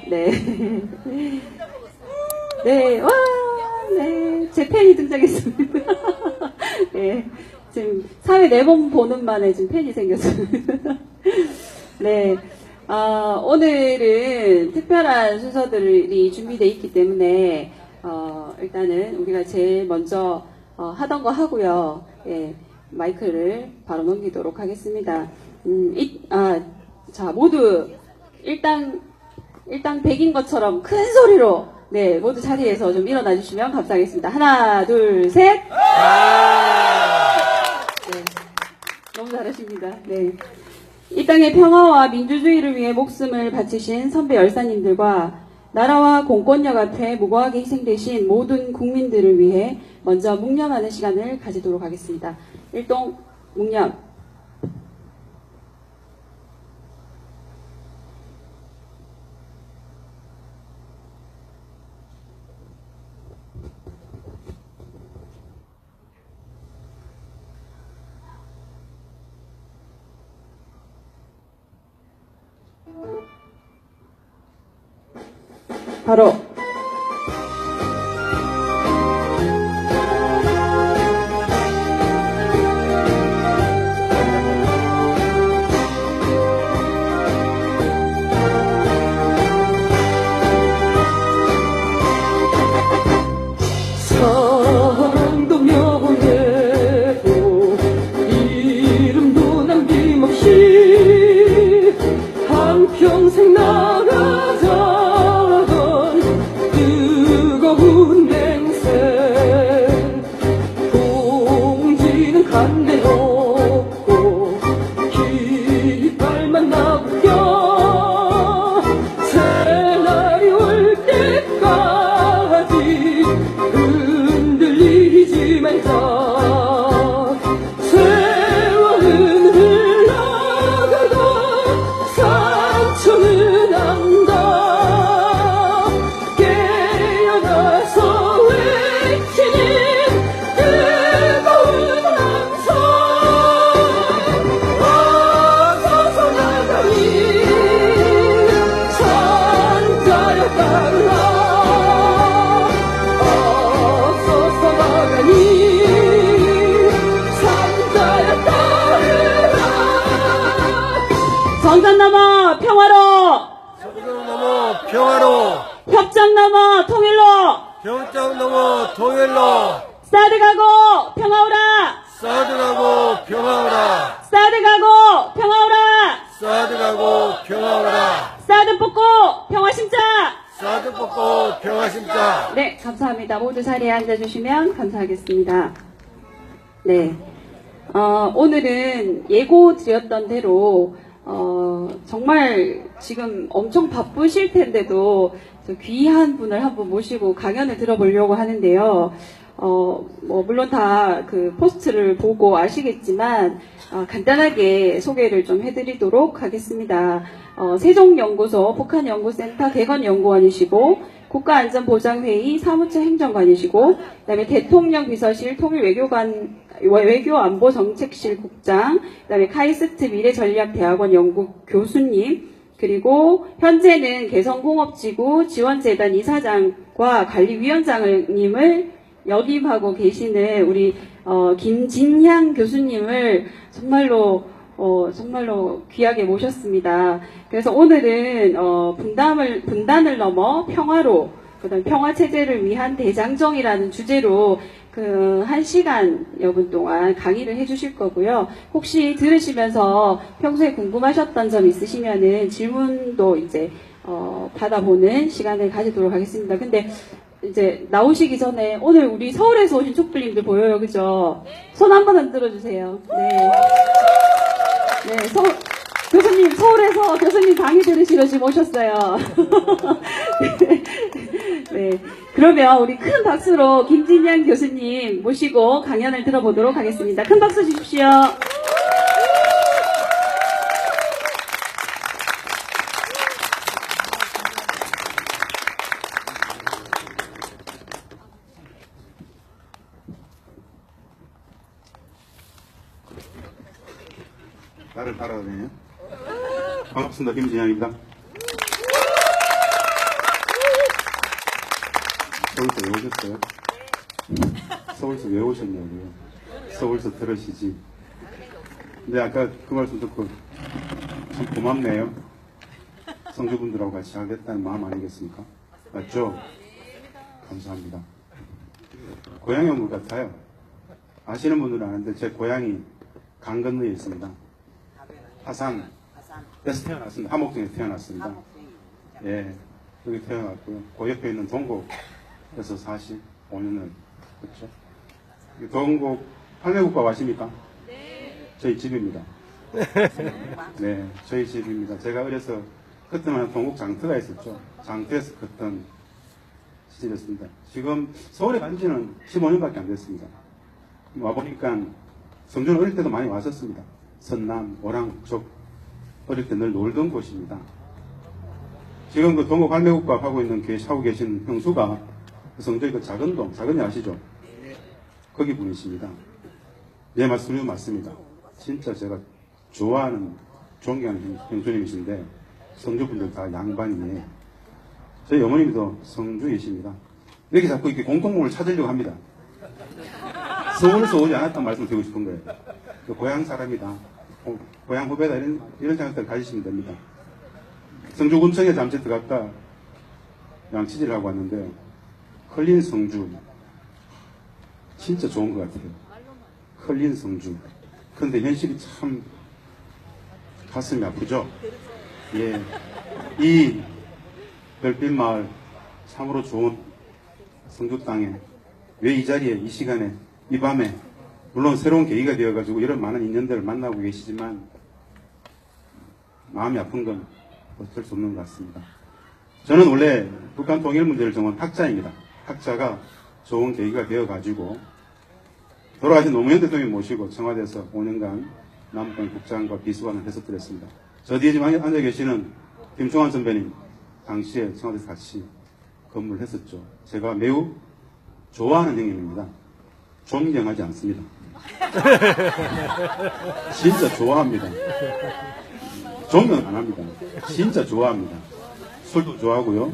네. 네, 와, 네. 제 팬이 등장했습니다. 네. 지금 사회 4번 보는 만에 지금 팬이 생겼습니다. 네. 오늘은 특별한 순서들이 준비되어 있기 때문에, 일단은 우리가 제일 먼저, 하던 거 하고요. 예, 마이크를 바로 넘기도록 하겠습니다. 자, 모두 일당 100인 것처럼 큰 소리로, 네, 모두 자리에서 좀 일어나 주시면 감사하겠습니다. 하나, 둘, 셋! 네, 너무 잘하십니다. 네. 이 땅의 평화와 민주주의를 위해 목숨을 바치신 선배 열사님들과 나라와 공권력 앞에 무고하게 희생되신 모든 국민들을 위해 먼저 묵념하는 시간을 가지도록 하겠습니다. 일동 묵념. 바로 사랑도 명예도 이름도 남김없이 한평생 나가자던 뜨거운 맹세 동지는 간대 없고 깃발만 나부겨 새날이 올 때까지 흔들리지 말자. 세월은 흘러가고 상처는 안다. 깨어나서 외치는 뜨거운 함성. 어서서 나가니 산자여 따르라. 어서서 나가니 산자여 따르라. 정산 넘어 평화로, 정상 넘어 평화로, 협정 넘어 통일로, 병장 넘어 통일로, 사드 가고 평화오라, 사드 가고 평화오라, 사드 가고 평화오라, 사드 가고 평화오라, 사드 뽑고 평화 심자. 사드 뽑고 평화 심자. 네, 감사합니다. 모두 자리에 앉아주시면 감사하겠습니다. 네. 오늘은 예고 드렸던 대로, 정말 지금 엄청 바쁘실 텐데도 저 귀한 분을 한분 모시고 강연을 들어보려고 하는데요. 물론 다 그 포스트를 보고 아시겠지만, 간단하게 소개를 좀 해드리도록 하겠습니다. 세종연구소 북한연구센터 개건연구원이시고, 국가안전보장회의 사무처 행정관이시고, 그다음에 대통령 비서실 외교안보정책실 국장, 그다음에 카이스트 미래전략대학원 연구 교수님, 그리고 현재는 개성공업지구 지원재단 이사장과 관리위원장님을 역임하고 계시는 우리 김진향 교수님을 정말로 귀하게 모셨습니다. 그래서 오늘은 분단을 넘어 평화로, 그다음 평화체제를 위한 대장정이라는 주제로 그 1시간여 분 동안 강의를 해주실 거고요. 혹시 들으시면서 평소에 궁금하셨던 점 있으시면은 질문도 이제 받아보는 시간을 가지도록 하겠습니다. 근데 이제 나오시기 전에 오늘 우리 서울에서 오신 촛불님들 보여요, 그죠? 손 한번 흔들어 주세요. 네. 네, 교수님, 서울에서 교수님 강의 들으시러 지금 오셨어요. 네. 그러면 우리 큰 박수로 김진양 교수님 모시고 강연을 들어보도록 하겠습니다. 큰 박수 주십시오. 나를 따라다니요. 반갑습니다. 김진양입니다. 서울서 왜 오셨어요? 서울서 왜 오셨냐고요? 서울서 들으시지. 근데 아까 그 말씀 듣고 참 고맙네요. 성주분들하고 같이 하겠다는 마음 아니겠습니까? 맞죠? 감사합니다. 고향이 온 것 같아요. 아시는 분들은 아는데 제 고향이 강 건너에 있습니다. 하산에서 태어났습니다. 하목동에 태어났습니다. 예, 여기 태어났고요. 그 옆에 있는 동곡에서 45년을 했죠. 동곡 팔매국밥 아십니까? 네. 저희 집입니다. 네, 저희 집입니다. 제가 어려서 그때만 동곡 장터가 있었죠. 장터에서 컸던 시절이었습니다. 지금 서울에 간 지는 15년밖에 안 됐습니다. 와보니까 성주는 어릴 때도 많이 왔었습니다. 선남, 오랑, 북쪽 어릴 때 늘 놀던 곳입니다. 지금 그 동곡 할매국밥 하고 있는 하고 계신 형수가 성주의 그 작은 동, 작은이 아시죠? 거기 분이십니다. 네, 맞습니다. 진짜 제가 좋아하는, 존경하는 형수님이신데 성주 분들 다 양반이에요. 저희 어머님도 성주이십니다. 이렇게 자꾸 이렇게 공통점을 찾으려고 합니다. 서울에서 오지 않았다는 말씀을 드리고 싶은 거예요. 그 고향 사람이다. 고향 후배다. 이런 생각들 가지시면 됩니다. 성주군청에 잠시 들어갔다 양치질을 하고 왔는데, 클린 성주. 진짜 좋은 것 같아요. 클린 성주. 그런데 현실이 참 가슴이 아프죠? 예. 이 별빛마을 참으로 좋은 성주 땅에 왜 이 자리에 이 시간에 이 밤에 물론 새로운 계기가 되어가지고 이런 많은 인연들을 만나고 계시지만 마음이 아픈 건 어쩔 수 없는 것 같습니다. 저는 원래 북한 통일 문제를 정한 학자입니다. 학자가 좋은 계기가 되어가지고 돌아가신 노무현 대통령 모시고 청와대에서 5년간 남북한 국장과 비서관을 해석드렸습니다. 저 뒤에 지금 앉아 계시는 김충환 선배님 당시에 청와대에서 같이 근무를 했었죠. 제가 매우 좋아하는 형님입니다. 존경하지 않습니다. 진짜 좋아합니다. 존경 안 합니다. 진짜 좋아합니다. 술도 좋아하고요.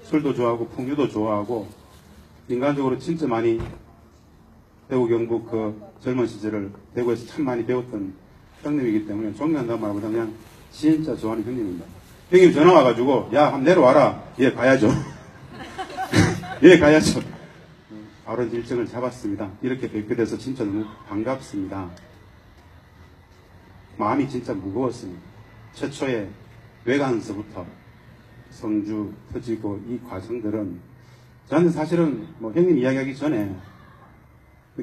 술도 좋아하고 풍류도 좋아하고 인간적으로 진짜 많이 대구 경북 그 젊은 시절을 대구에서 참 많이 배웠던 형님이기 때문에 존경한다는 말보다 그냥 진짜 좋아하는 형님입니다. 형님 전화 와가지고 야 한번 내려와라. 예 가야죠. 예 가야죠. 바로 일정을 잡았습니다. 이렇게 뵙게 돼서 진짜 너무 반갑습니다. 마음이 진짜 무거웠습니다. 최초에 외관서부터 성주 터지고 이 과정들은 저한테 사실은 뭐 형님 이야기하기 전에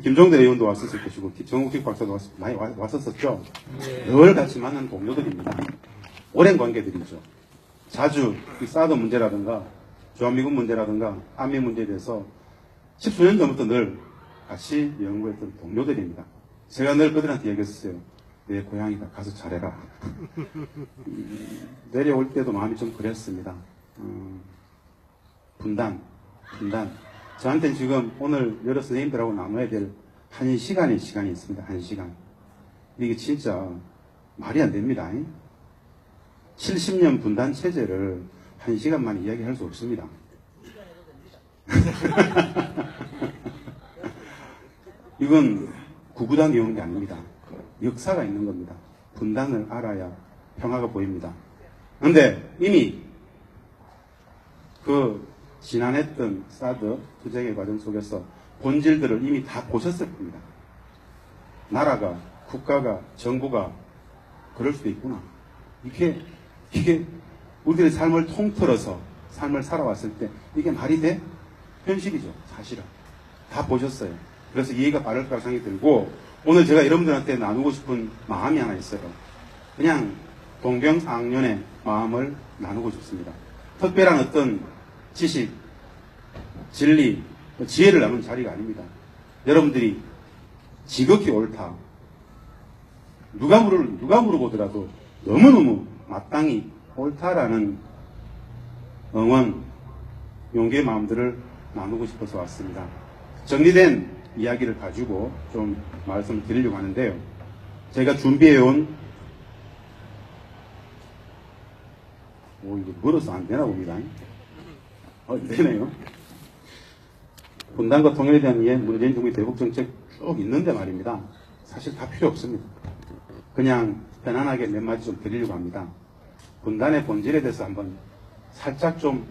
김종대 의원도 왔었을 것이고 정욱희 박사도 많이 왔었었죠. 늘 같이 만난 동료들입니다. 오랜 관계들이죠. 자주 이 사드 문제라든가 주한미군 문제라든가 한미 문제에 대해서 10수년 전부터 늘 같이 연구했던 동료들입니다. 제가 늘 그들한테 얘기했어요. 내 고향이다. 가서 잘해라. 내려올 때도 마음이 좀 그랬습니다. 분단. 저한테는 지금 오늘 여러 선생님들하고 나눠야 될 1시간의 시간이 있습니다. 1시간. 이게 진짜 말이 안 됩니다. 70년 분단 체제를 1시간 만에 이야기할 수 없습니다. 이건 구구단이 오는 게 아닙니다. 역사가 있는 겁니다. 분단을 알아야 평화가 보입니다. 그런데 이미 그 지난했던 사드 투쟁의 과정 속에서 본질들을 이미 다 보셨을 겁니다. 나라가, 국가가, 정부가 그럴 수도 있구나. 이게 우리들의 삶을 통틀어서 삶을 살아왔을 때 이게 말이 돼? 현실이죠. 사실은. 다 보셨어요. 그래서 이해가 바를 거라 생각이 들고 오늘 제가 여러분들한테 나누고 싶은 마음이 하나 있어요. 그냥 동병상련의 마음을 나누고 싶습니다. 특별한 어떤 지식, 진리, 지혜를 나누는 자리가 아닙니다. 여러분들이 지극히 옳다. 누가 물어보더라도 너무너무 마땅히 옳다라는 응원, 용기의 마음들을 나누고 싶어서 왔습니다. 정리된 이야기를 가지고 좀 말씀을 드리려고 하는데요. 제가 준비해온 이거 멀어서 안 되나 봅니다. 되네요. 분단과 통일에 대한 이해, 문재인 정부의 대북 정책 쭉 있는데 말입니다. 사실 다 필요 없습니다. 그냥 편안하게 몇 마디 좀 드리려고 합니다. 분단의 본질에 대해서 한번 살짝 좀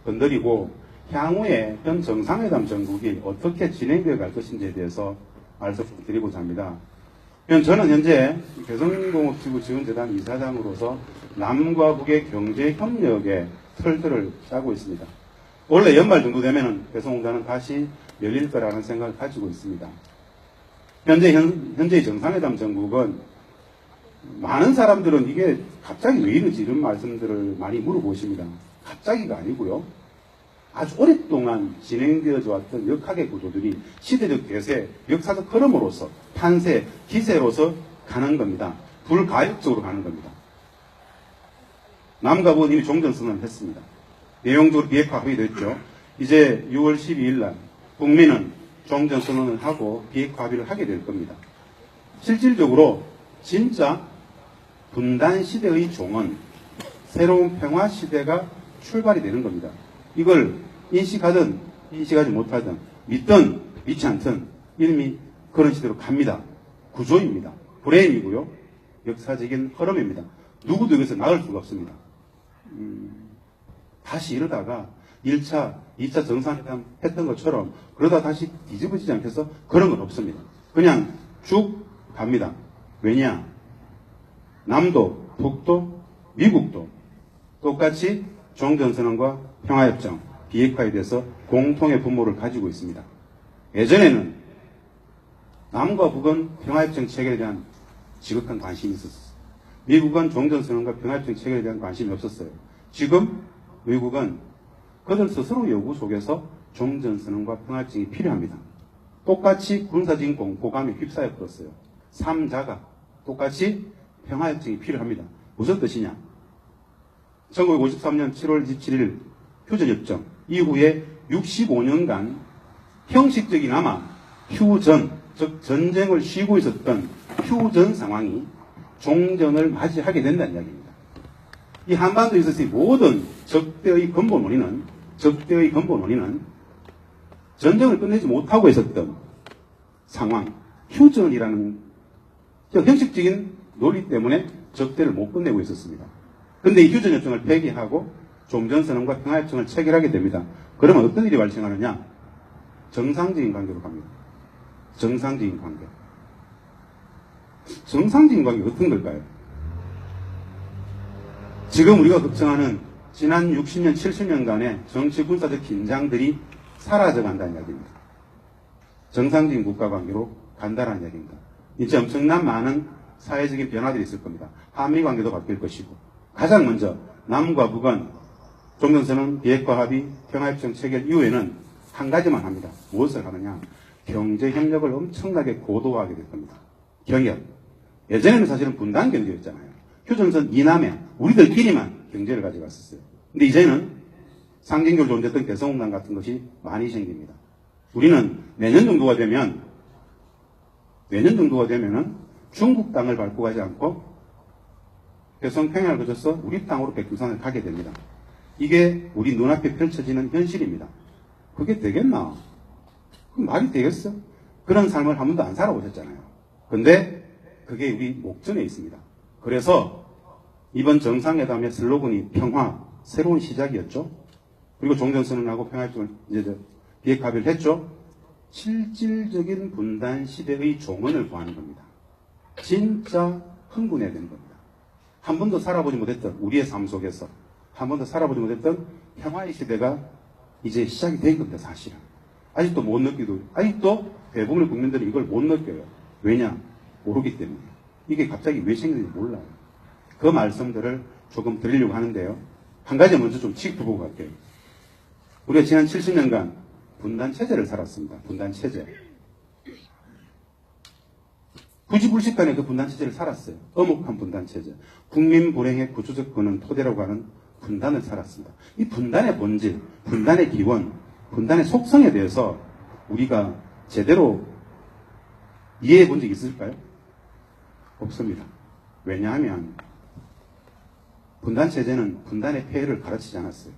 건드리고 향후에 현 정상회담 전국이 어떻게 진행되어 갈 것인지에 대해서 말씀을 드리고자 합니다. 저는 현재 개성공업지구지원재단 이사장으로서 남과 북의 경제협력의 틀들을 짜고 있습니다. 원래 연말 정도 되면은 개성공단은 다시 열릴 거라는 생각을 가지고 있습니다. 현재의 정상회담 전국은 많은 사람들은 이게 갑자기 왜 이러지 이런 말씀들을 많이 물어보십니다. 갑자기가 아니고요. 아주 오랫동안 진행되어져 왔던 역학의 구조들이 시대적 대세, 역사적 흐름으로서 탄세, 기세로서 가는 겁니다. 불가역적으로 가는 겁니다. 남과 북은 이미 종전선언을 했습니다. 내용적으로 비핵화 합의됐죠. 이제 6월 12일 날 북미는 종전선언을 하고 비핵화 합의를 하게 될 겁니다. 실질적으로 진짜 분단 시대의 종은 새로운 평화 시대가 출발이 되는 겁니다. 이걸 인식하든 인식하지 못하든 믿든 믿지 않든 이미 그런 시대로 갑니다. 구조입니다. 브레인이고요. 역사적인 흐름입니다. 누구도 여기서 나을 수가 없습니다. 다시 이러다가 1차, 2차 정상회담 했던 것처럼 그러다 다시 뒤집어지지 않겠어? 그런 건 없습니다. 그냥 쭉 갑니다. 왜냐? 남도, 북도, 미국도 똑같이 종전선언과 평화협정, 비핵화에 대해서 공통의 분모를 가지고 있습니다. 예전에는 남과 북은 평화협정 체결에 대한 지극한 관심이 있었어요. 미국은 종전선언과 평화협정 체결에 대한 관심이 없었어요. 지금 미국은 그들 스스로 요구 속에서 종전선언과 평화협정이 필요합니다. 똑같이 군사적인 공포감에 휩싸여 버렸어요. 3자가 똑같이 평화협정이 필요합니다. 무슨 뜻이냐? 1953년 7월 27일 휴전협정 이후에 65년간 형식적이나마 휴전, 즉 전쟁을 쉬고 있었던 휴전 상황이 종전을 맞이하게 된다는 이야기입니다. 이 한반도에 있어서의 모든 적대의 근본 원인은 전쟁을 끝내지 못하고 있었던 상황, 휴전이라는 형식적인 논리 때문에 적대를 못 끝내고 있었습니다. 그런데 이 휴전협정을 폐기하고 종전선언과 평화협정을 체결하게 됩니다. 그러면 어떤 일이 발생하느냐? 정상적인 관계로 갑니다. 정상적인 관계. 정상적인 관계 어떤 걸까요? 지금 우리가 걱정하는 지난 60년, 70년간의 정치 군사적 긴장들이 사라져간다는 이야기입니다. 정상적인 국가 관계로 간다는 이야기입니다. 이제 엄청난 많은 사회적인 변화들이 있을 겁니다. 한미 관계도 바뀔 것이고 가장 먼저 남과 북은 종전선언, 비핵화 합의, 평화협정 체결 이후에는 한 가지만 합니다. 무엇을 하느냐? 경제협력을 엄청나게 고도화하게 될 겁니다. 경협. 예전에는 사실은 분단 경제였잖아요. 휴전선 이남에 우리들끼리만 경제를 가져갔었어요. 근데 이제는 상징적으로 존재했던 개성공단 같은 것이 많이 생깁니다. 우리는 내년 정도가 되면은 중국 땅을 밟고 가지 않고 개성 평양을 거쳐서 우리 땅으로 백두산을 가게 됩니다. 이게 우리 눈앞에 펼쳐지는 현실입니다. 그게 되겠나? 말이 되겠어? 그런 삶을 한 번도 안 살아보셨잖아요. 근데 그게 우리 목전에 있습니다. 그래서 이번 정상회담의 슬로건이 평화, 새로운 시작이었죠. 그리고 종전선언하고 평화협정을 이제 비핵화 합의를 했죠. 실질적인 분단 시대의 종언을 구하는 겁니다. 진짜 흥분해야 되는 겁니다. 한 번도 살아보지 못했던 우리의 삶 속에서 한 번도 살아보지 못했던 평화의 시대가 이제 시작이 된 겁니다. 사실은. 아직도 못 느끼고 아직도 대부분의 국민들이 이걸 못 느껴요. 왜냐? 모르기 때문에. 이게 갑자기 왜 생겼는지 몰라요. 그 말씀들을 조금 드리려고 하는데요. 한 가지 먼저 좀 짚어보고 갈게요. 우리가 지난 70년간 분단 체제를 살았습니다. 분단 체제. 부지불식간에 그 분단 체제를 살았어요. 엄혹한 분단 체제. 국민 불행의 구조적 근원 토대라고 하는 분단을 살았습니다. 이 분단의 본질, 분단의 기원, 분단의 속성에 대해서 우리가 제대로 이해해 본 적이 있을까요? 없습니다. 왜냐하면 분단 체제는 분단의 폐해를 가르치지 않았어요.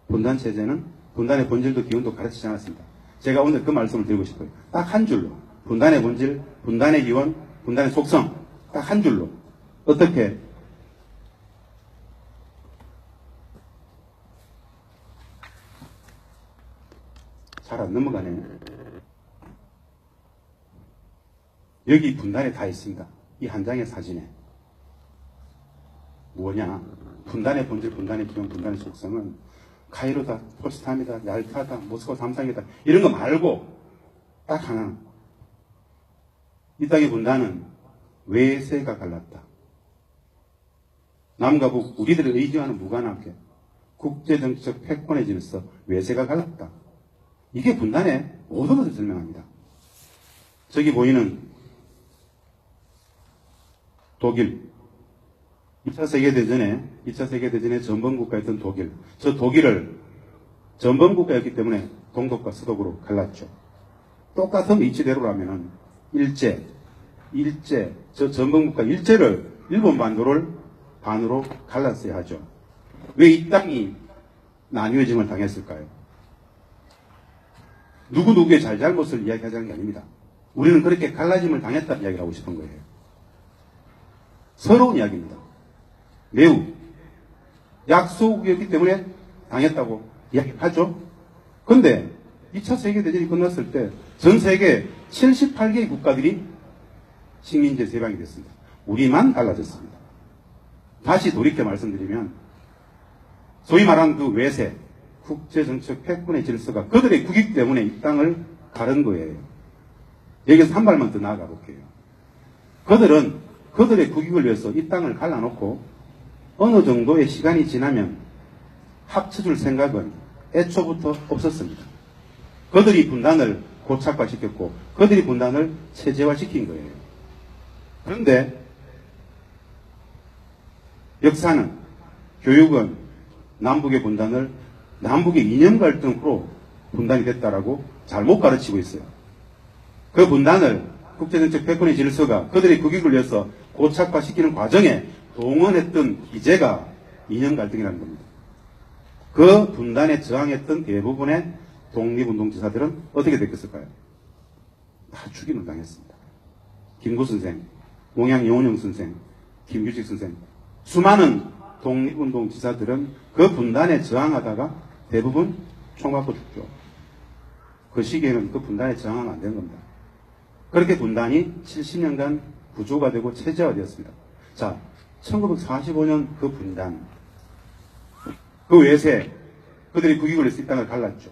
분단 체제는 분단의 본질도 기원도 가르치지 않았습니다. 제가 오늘 그 말씀을 드리고 싶어요. 딱 한 줄로. 분단의 본질, 분단의 기원, 분단의 속성. 딱 한 줄로. 어떻게? 잘 안 넘어가네요. 여기 분단에 다 있습니다. 이 한 장의 사진에. 뭐냐? 분단의 본질, 분단의 기원, 분단의 속성은 카이로다, 포츠담이다, 얄타다, 모스크바 삼상이다 이런 거 말고 딱 하나. 이 땅의 분단은 외세가 갈랐다. 남과 북, 우리들을 의지하는 무관하게 국제정치적 패권의 질서, 외세가 갈랐다. 이게 분단의 모든 것을 설명합니다. 저기 보이는 독일, 2차 세계대전에 전범국가였던 독일. 저 독일을 전범국가였기 때문에 동독과 서독으로 갈랐죠. 똑같은 이치대로라면은 저 전범국가 일제를, 일본 반도를 반으로 갈랐어야 하죠. 왜 이 땅이 난유해짐을 당했을까요? 누구누구의 잘잘못을 이야기하자는 게 아닙니다. 우리는 그렇게 갈라짐을 당했다는 이야기를 하고 싶은 거예요. 서러운 이야기입니다. 매우 약소국이었기 때문에 당했다고 이야기하죠. 그런데 2차 세계대전이 끝났을 때 전 세계 78개의 국가들이 식민지 세방이 됐습니다. 우리만 달라졌습니다. 다시 돌이켜 말씀드리면 소위 말하는 그 외세, 국제정치적 패권의 질서가 그들의 국익 때문에 이 땅을 가른 거예요. 여기서 한 발만 더 나아가 볼게요. 그들은 그들의 국익을 위해서 이 땅을 갈라놓고 어느 정도의 시간이 지나면 합쳐줄 생각은 애초부터 없었습니다. 그들이 분단을 고착화시켰고 그들이 분단을 체제화시킨 거예요. 그런데 역사는, 교육은 남북의 분단을 남북의 이념 갈등으로 분단이 됐다라고 잘못 가르치고 있어요. 그 분단을 국제정책 패권의 질서가 그들의 국익을 위해서 고착화시키는 과정에 동원했던 기제가 이념 갈등이라는 겁니다. 그 분단에 저항했던 대부분의 독립운동지사들은 어떻게 됐겠을까요? 다 죽임을 당했습니다. 김구 선생, 몽양 영원영 선생, 김규직 선생, 수많은 독립운동지사들은 그 분단에 저항하다가 대부분 총 맞고 죽죠. 그 시기에는 그 분단에 저항하면 안 되는 겁니다. 그렇게 분단이 70년간 구조가 되고 체제화되었습니다. 자, 1945년 그 분단, 그 외세, 그들이 국익을 위해서 이 땅을 갈랐죠.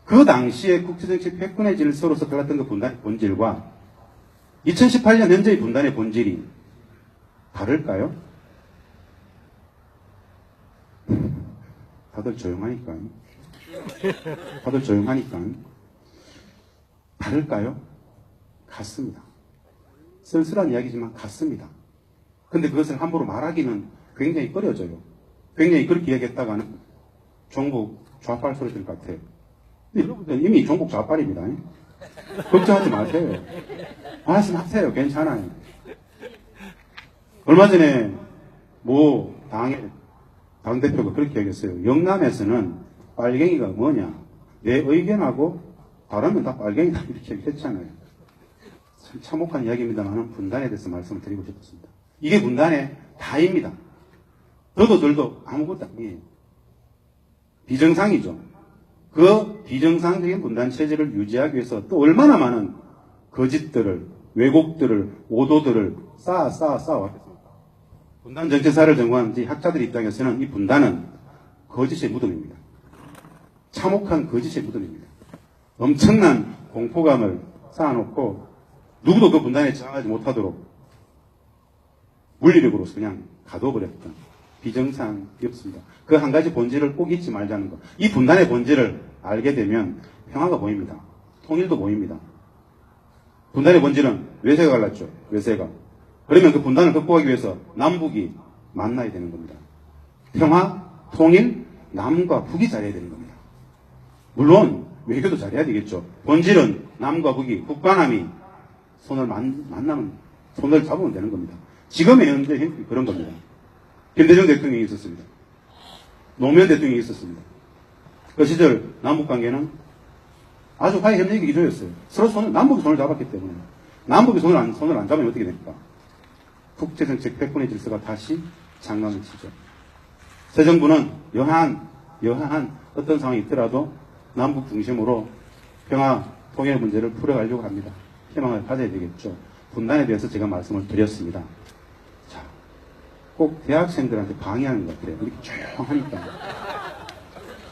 그 당시에 국제정치 패권의 질서로서 갈랐던 그 분단의 본질과 2018년 현재의 분단의 본질이 다를까요? 다들 조용하니까. 다를까요? 같습니다. 쓸쓸한 이야기지만 같습니다. 근데 그것을 함부로 말하기는 굉장히 꺼려져요. 굉장히 그렇게 이야기했다가는 종북 좌빨 소리 들 것 같아요. 여러분들 이미 종북 좌빨입니다. 걱정하지 마세요. 말씀하세요. 괜찮아요. 얼마 전에 당의 당대표가 그렇게 얘기했어요. 영남에서는 빨갱이가 뭐냐? 내 의견하고 다르면 다 빨갱이다. 이렇게 얘기했잖아요. 참 참혹한 이야기입니다만 분단에 대해서 말씀을 드리고 싶었습니다. 이게 분단의 다입니다. 더도 덜도 아무것도 아니에요. 비정상이죠. 그 비정상적인 분단 체제를 유지하기 위해서 또 얼마나 많은 거짓들을, 왜곡들을, 오도들을 쌓아왔겠습니까? 분단 정체사를 전공한 학자들 입장에서는 이 분단은 거짓의 무덤입니다. 참혹한 거짓의 무덤입니다. 엄청난 공포감을 쌓아놓고 누구도 그 분단에 저항하지 못하도록 물리력으로서 그냥 가둬버렸던 비정상이었습니다. 그 한 가지 본질을 꼭 잊지 말자는 것. 이 분단의 본질을 알게 되면 평화가 보입니다. 통일도 보입니다. 분단의 본질은 외세가 갈랐죠. 외세가. 그러면 그 분단을 극복하기 위해서 남북이 만나야 되는 겁니다. 평화, 통일, 남과 북이 잘해야 되는 겁니다. 물론 외교도 잘해야 되겠죠. 본질은 남과 북이, 북과 남이 만나면 손을 잡으면 되는 겁니다. 지금의 현재 그런 겁니다. 김대중 대통령이 있었습니다. 노무현 대통령이 있었습니다. 그 시절 남북관계는 아주 화해 협력의 기조였어요. 서로 남북이 손을 잡았기 때문에. 남북이 손을 안 잡으면 어떻게 됩니까? 국제정책 100분의 질서가 다시 장난을 치죠. 새 정부는 여하한 어떤 상황이 있더라도 남북 중심으로 평화, 통일 문제를 풀어가려고 합니다. 희망을 가져야 되겠죠. 분단에 대해서 제가 말씀을 드렸습니다. 자, 꼭 대학생들한테 방해하는 것 같아요. 이렇게 조용하니까.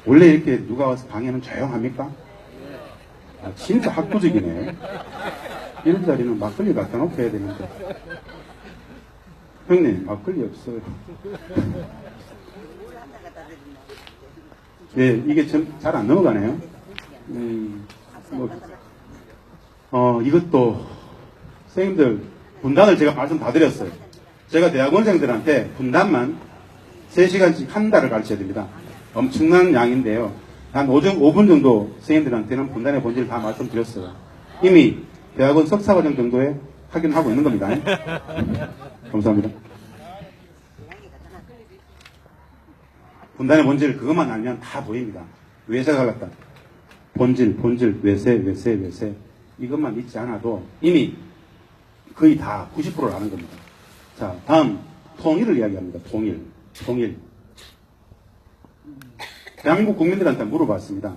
원래 이렇게 누가 와서 방해하면 조용합니까? 아, 진짜 학구적이네. 이런 자리는 막걸리 갖다 놓고 해야 되는데. 형님, 막걸리 없어요. 네, 이게 잘 안 넘어가네요. 이것도, 선생님들, 분단을 제가 말씀 다 드렸어요. 제가 대학원생들한테 분단만 3시간씩 한 달을 가르쳐야 됩니다. 엄청난 양인데요. 한 5분 정도 선생님들한테는 분단의 본질을 다 말씀드렸어요. 이미 대학원 석사과정 정도에 확인하고 있는 겁니다. 감사합니다. 분단의 본질 그것만 알면 다 보입니다. 외세가 갈랐다. 본질, 외세. 이것만 믿지 않아도 이미 거의 다 90%를 아는 겁니다. 자, 다음 통일을 이야기합니다. 통일. 대한민국 국민들한테 물어봤습니다.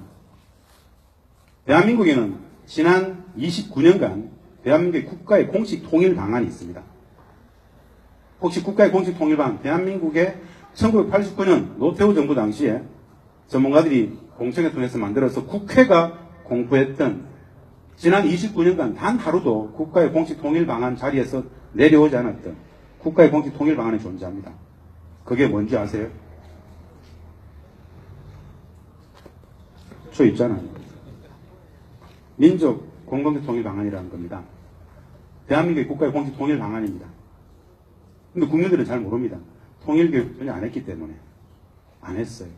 대한민국에는 지난 29년간 대한민국의 국가의 공식 통일 방안이 있습니다. 혹시 국가의 공식 통일 방안, 대한민국의 1989년 노태우 정부 당시에 전문가들이 공청회 통해서 만들어서 국회가 공부했던 지난 29년간 단 하루도 국가의 공식 통일 방안 자리에서 내려오지 않았던 국가의 공식 통일 방안이 존재합니다. 그게 뭔지 아세요? 저 있잖아요. 민족 공동체 통일 방안이라는 겁니다. 대한민국의 국가의 공식 통일 방안입니다. 근데 국민들은 잘 모릅니다. 통일 교육 전혀 안 했기 때문에. 안 했어요.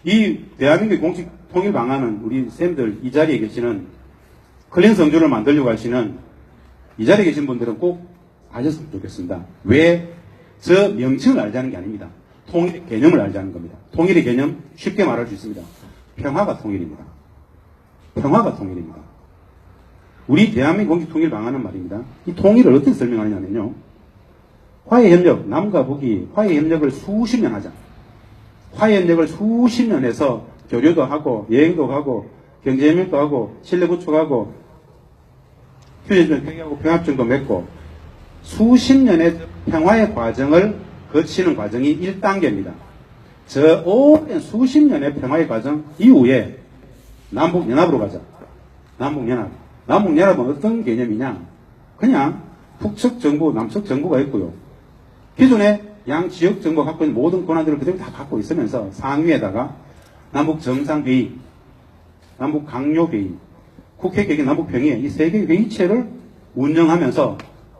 이 대한민국의 공식 통일 방안은 우리 쌤들 이 자리에 계시는 클린 성조를 만들려고 하시는 이 자리에 계신 분들은 꼭 아셨으면 좋겠습니다. 왜 저 명칭을 알자는 게 아닙니다. 통일의 개념을 알자는 겁니다. 통일의 개념 쉽게 말할 수 있습니다. 평화가 통일입니다. 평화가 통일입니다. 우리 대한민국 공식 통일 방안은 말입니다. 이 통일을 어떻게 설명하냐면요. 화해협력, 남과 북이 화해협력을 수십 년 하자. 화해협력을 수십 년 해서 교류도 하고 여행도 가고 경제협력도 하고 신뢰 구축하고 휴전선 폐기하고 평화협정도 맺고 수십 년의 평화의 과정을 거치는 과정이 1단계입니다. 저 오랜 수십 년의 평화의 과정 이후에 남북연합으로 가자. 남북연합. 남북연합은 어떤 개념이냐? 그냥 북측 정부, 남측 정부가 있고요. 기존에 양 지역 정부가 갖고 있는 모든 권한들을 그대로 다 갖고 있으면서 상위에다가 남북 정상회의, 남북 강요회의, 국회 개개 남북 평의 이 세 개의 회의체를 운영하면서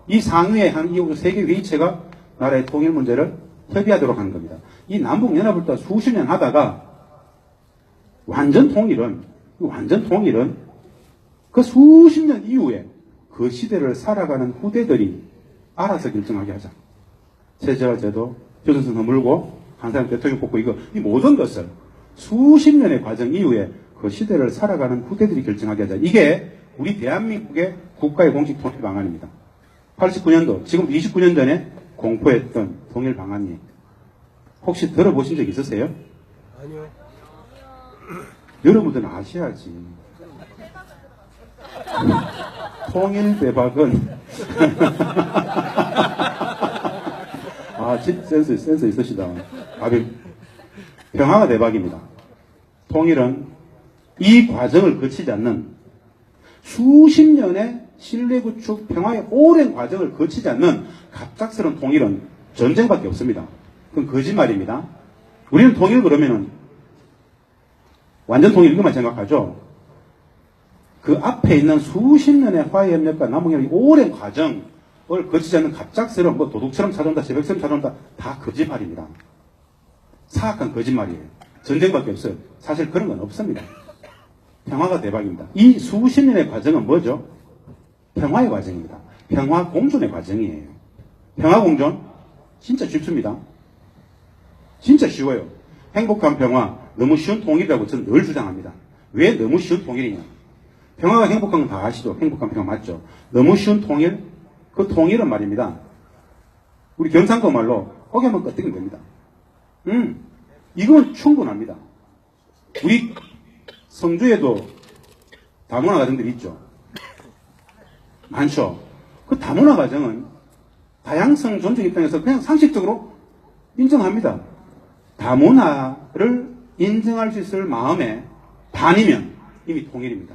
이 상위에 한 이 세 개의 회의체가 나라의 통일 문제를 협의하도록 하는 겁니다. 이 남북연합을 또 수십 년 하다가 완전 통일은 그 수십 년 이후에 그 시대를 살아가는 후대들이 알아서 결정하게 하자. 체제와 제도, 조선선거 물고 한 사람 대통령 뽑고 이 모든 것을 수십 년의 과정 이후에 그 시대를 살아가는 후대들이 결정하게 하자. 이게 우리 대한민국의 국가의 공식 통일 방안입니다. 89년도, 지금 29년 전에 공포했던 통일 방안이에요. 혹시 들어보신 적 있으세요? 아니요. 여러분들은 아셔야지. 통일 대박은 아, 센스 있으시다. 평화가 대박입니다. 통일은 이 과정을 거치지 않는 수십 년의 신뢰 구축 평화의 오랜 과정을 거치지 않는 갑작스러운 통일은 전쟁밖에 없습니다. 그건 거짓말입니다. 우리는 통일 그러면은 완전 통일 이것만 생각하죠. 그 앞에 있는 수십 년의 화해협력과 남북협력의 오랜 과정을 거치지 않는 갑작스러운 뭐 도둑처럼 찾아온다, 새벽처럼 찾아온다 다 거짓말입니다. 사악한 거짓말이에요. 전쟁밖에 없어요. 사실 그런 건 없습니다. 평화가 대박입니다. 이 수십 년의 과정은 뭐죠? 평화의 과정입니다. 평화 공존의 과정이에요. 평화 공존 진짜 쉽습니다. 진짜 쉬워요. 행복한 평화, 너무 쉬운 통일이라고 저는 늘 주장합니다. 왜 너무 쉬운 통일이냐? 평화가 행복한 건 다 아시죠? 행복한 평화 맞죠? 너무 쉬운 통일? 그 통일은 말입니다. 우리 경상도 말로 고개 한번 끄덕이면 됩니다. 이건 충분합니다. 우리 성주에도 다문화 가정들이 있죠. 많죠. 그 다문화 가정은 다양성 존중 입장에서 그냥 상식적으로 인정합니다. 다문화를 인정할 수 있을 마음의 반이면 이미 통일입니다.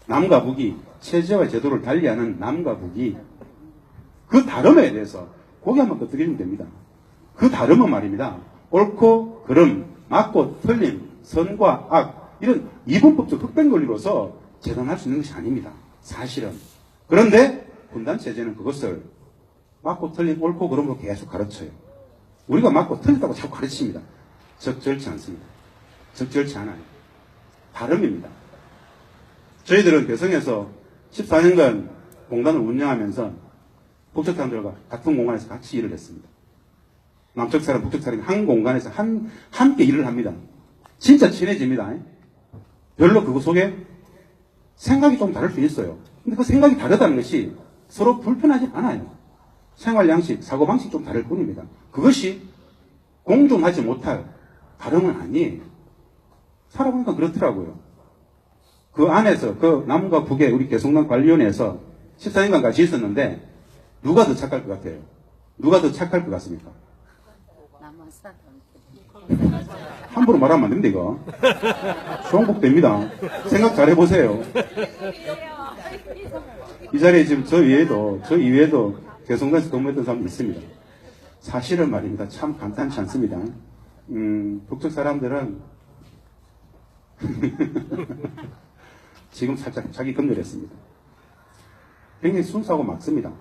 남과 북이 체제와 제도를 달리하는 남과 북이 그 다름에 대해서 고개 한번 끄덕이면 됩니다. 그 다름은 말입니다. 옳고 그름, 맞고 틀림, 선과 악 이런 이분법적 흑백 논리로서 재단할 수 있는 것이 아닙니다. 사실은. 그런데 분단체제는 그것을 맞고 틀림, 옳고 그름으로 계속 가르쳐요. 우리가 맞고 틀렸다고 자꾸 가르칩니다. 적절치 않습니다. 적절치 않아요. 다름입니다. 저희들은 개성에서 14년간 공단을 운영하면서 북쪽 사람들과 같은 공간에서 같이 일을 했습니다. 남쪽 사람, 북쪽 사람이 한 공간에서 함께 일을 합니다. 진짜 친해집니다. 별로 그거 속에 생각이 좀 다를 수 있어요. 근데 그 생각이 다르다는 것이 서로 불편하지 않아요. 생활 양식, 사고방식이 좀 다를 뿐입니다. 그것이 공존하지 못할 다름은 아니에요. 살아보니까 그렇더라고요. 그 안에서, 그 남과 북의 우리 개성당 관리위원회에서 14년간 같이 있었는데, 누가 더 착할 것 같아요? 누가 더 착할 것 같습니까? 함부로 말하면 안 됩니다, 이거. 수용복됩니다. 생각 잘 해보세요. 이 자리에 지금 저 이외에도 개성당에서 근무했던 사람도 있습니다. 사실은 말입니다. 참 간단치 않습니다. 북쪽 사람들은 지금 살짝 자기 검열했습니다. 굉장히 순수하고 막습니다.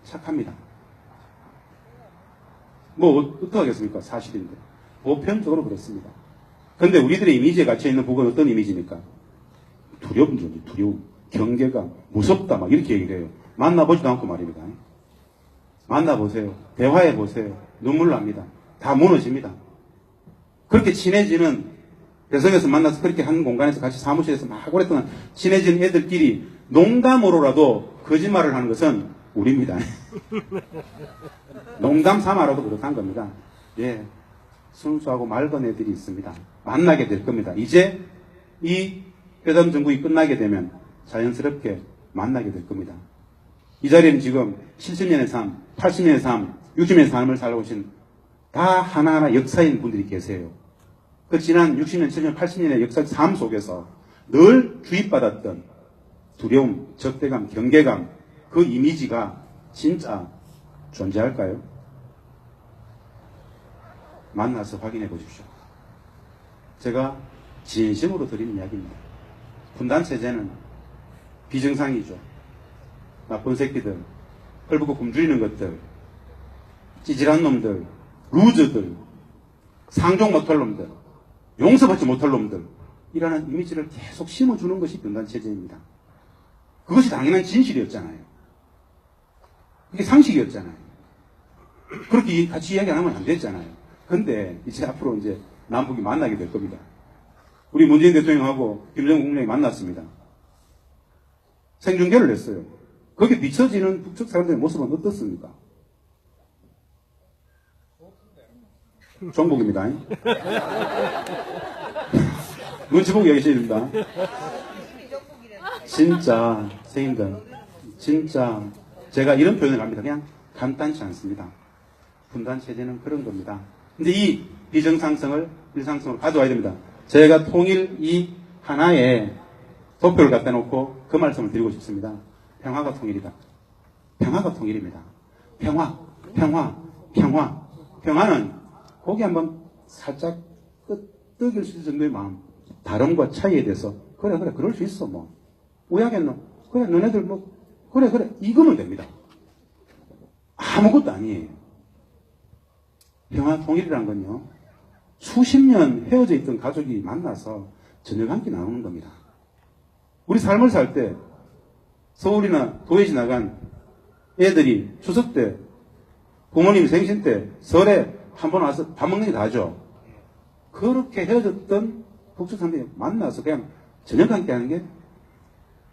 착합니다. 뭐 어떻게 하겠습니까? 사실인데. 보편적으로 그렇습니다. 그런데 우리들의 이미지에 갇혀있는 북은 어떤 이미지입니까? 두려움 존재, 두려움, 경계감, 무섭다 막 이렇게 얘기를 해요. 만나보지도 않고 말입니다. 만나보세요. 대화해보세요. 눈물 납니다. 다 무너집니다. 그렇게 친해지는 개성에서 만나서 그렇게 한 공간에서 같이 사무실에서 막 오랫동안 친해진 애들끼리 농담으로라도 거짓말을 하는 것은 우리입니다. 농담 삼아라도 그렇다는 겁니다. 예, 순수하고 맑은 애들이 있습니다. 만나게 될 겁니다. 이제 이 회담 정국이 끝나게 되면 자연스럽게 만나게 될 겁니다. 이 자리에는 지금 70년의 삶, 80년의 삶, 60년의 삶을 살아오신 다 하나하나 역사인 분들이 계세요. 그 지난 60년, 70년, 80년의 역사 삶 속에서 늘 주입받았던 두려움, 적대감, 경계감, 그 이미지가 진짜 존재할까요? 만나서 확인해 보십시오. 제가 진심으로 드리는 이야기입니다. 분단체제는 비정상이죠. 나쁜 새끼들, 헐벗고 굶주리는 것들, 찌질한 놈들, 루저들, 상종 못할 놈들, 용서받지 못할 놈들, 이라는 이미지를 계속 심어주는 것이 분단체제입니다. 그것이 당연한 진실이었잖아요. 그게 상식이었잖아요. 그렇게 같이 이야기 안 하면 안 됐잖아요. 근데 이제 앞으로 이제 남북이 만나게 될 겁니다. 우리 문재인 대통령하고 김정은 국무위원이 만났습니다. 생중계를 했어요. 거기에 비춰지는 북측 사람들의 모습은 어떻습니까? 정복입니다. 눈치 보고 얘기하셔야 됩니다. 진짜 선생님들, 진짜 제가 이런 표현을 합니다. 그냥 간단치 않습니다. 분단체제는 그런 겁니다. 근데 이 비정상성을 일상성으로 가져와야 됩니다. 제가 통일 이 하나에 도표를 갖다 놓고 그 말씀을 드리고 싶습니다. 평화가 통일이다. 평화가 통일입니다. 평화, 평화, 평화. 평화는 고개 한번 살짝 끄덕일 수 있을 정도의 마음. 다름과 차이에 대해서 그래 그럴 수 있어 뭐. 왜 하겠노? 그래 너네들 뭐 그래 이거면 됩니다. 아무것도 아니에요. 평화 통일이란 건요. 수십 년 헤어져 있던 가족이 만나서 저녁 한 끼 나누는 겁니다. 우리 삶을 살 때 서울이나 도에 지나간 애들이 추석 때 부모님 생신 때 설에 한 번 와서 밥 먹는 게 다죠. 그렇게 헤어졌던 북측 사람들이 만나서 그냥 저녁 한 끼 하는 게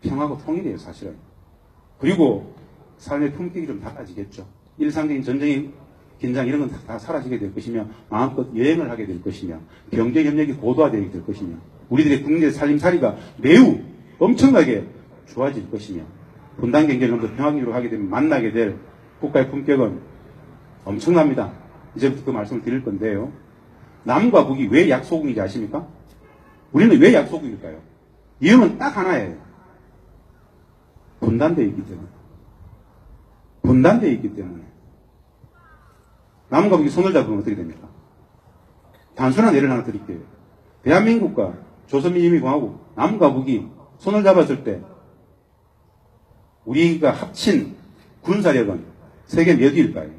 평화고 통일이에요, 사실은. 그리고 삶의 품격이 좀 달라지겠죠. 일상적인 전쟁의 긴장 이런 건 다 사라지게 될 것이며 마음껏 여행을 하게 될 것이며 경제 협력이 고도화되게 될 것이며 우리들의 국민의 살림살이가 매우 엄청나게 좋아질 것이며 분단 경제를 좀 더 평화적으로 하게 되면 만나게 될 국가의 품격은 엄청납니다. 이제부터 그 말씀을 드릴 건데요. 남과 북이 왜 약소국인지 아십니까? 우리는 왜 약소국일까요? 이유는 딱 하나예요. 분단되어 있기 때문에. 분단되어 있기 때문에. 남과 북이 손을 잡으면 어떻게 됩니까? 단순한 예를 하나 드릴게요. 대한민국과 조선민주주의공화국, 남과 북이 손을 잡았을 때 우리가 합친 군사력은 세계 몇 위일까요?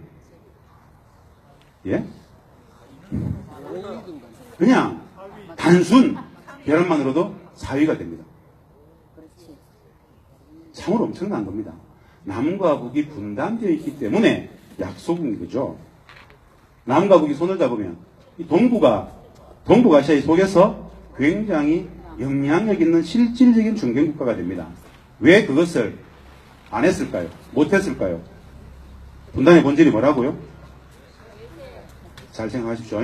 예? 그냥 단순 벼랑만으로도 4위가 됩니다. 참으로 엄청난 겁니다. 남과 북이 분단되어 있기 때문에 약소국인 거죠. 남과 북이 손을 잡으면 이 동북아시아의 속에서 굉장히 영향력 있는 실질적인 중견국가가 됩니다. 왜 그것을 안 했을까요? 못 했을까요? 분단의 본질이 뭐라고요? 잘 생각하십시오.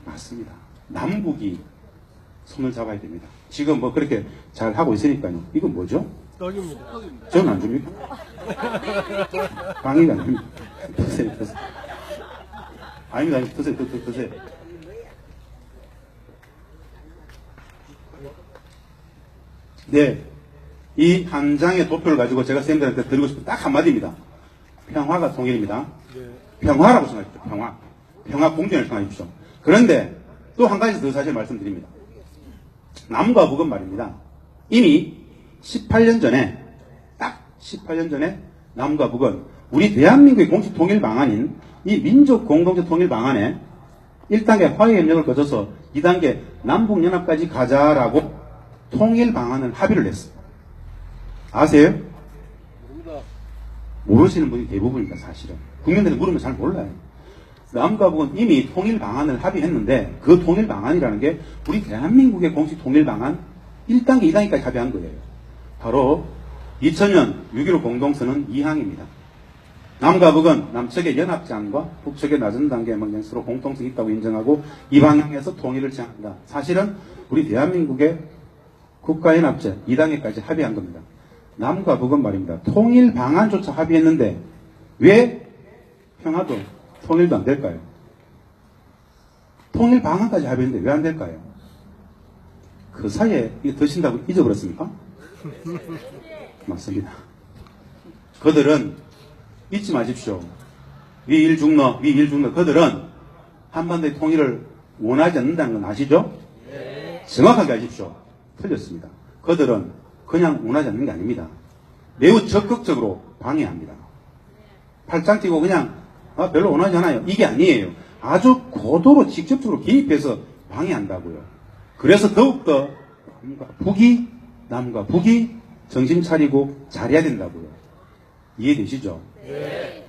맞습니다. 남북이 손을 잡아야 됩니다. 지금 뭐 그렇게 잘 하고 있으니까요. 이건 뭐죠? 떡입니다. 저는 안 줍니까? 방위가 안 줍니까? 드세요. 아닙니다. 드세요. 네. 이 한 장의 도표를 가지고 제가 선생님들한테 드리고 싶은 딱 한마디입니다. 평화가 통일입니다. 평화라고 생각하십시오. 평화 공존을 생각하십시오. 그런데 또 한 가지 더 사실 말씀드립니다. 남과 북은 말입니다. 이미 18년 전에, 딱 18년 전에 남과 북은 우리 대한민국의 공식 통일 방안인 이 민족 공동체 통일 방안에 1단계 화해협력을 거쳐서 2단계 남북연합까지 가자라고 통일 방안을 합의를 했어요. 아세요? 모르시는 분이 대부분입니다, 사실은. 국민들이 물으면 잘 몰라요. 남과 북은 이미 통일 방안을 합의했는데 그 통일 방안이라는 게 우리 대한민국의 공식 통일 방안 1단계, 2단계까지 합의한 거예요. 바로 2000년 6.15 공동선언 2항입니다. 남과 북은 남측의 연합제안과 북측의 낮은 단계 방향으로 공통성이 있다고 인정하고 이 방향에서 통일을 제안한다. 사실은 우리 대한민국의 국가연합제 2단계까지 합의한 겁니다. 남과 북은 말입니다. 통일 방안조차 합의했는데 왜 평화도 통일도 안 될까요? 통일 방안까지 합의했는데 왜 안 될까요? 그 사이에 이거 드신다고 잊어버렸습니까? 맞습니다. 그들은 잊지 마십시오. 위일중러 그들은 한반도의 통일을 원하지 않는다는 건 아시죠? 정확하게 아십시오. 틀렸습니다. 그들은 그냥 원하지 않는 게 아닙니다. 매우 적극적으로 방해합니다. 팔짱 끼고 그냥 별로 원하지 않아요. 이게 아니에요. 아주 고도로 직접적으로 개입해서 방해한다고요. 그래서 더욱더 남과 북이 정신 차리고 잘해야 된다고요. 이해되시죠? 네.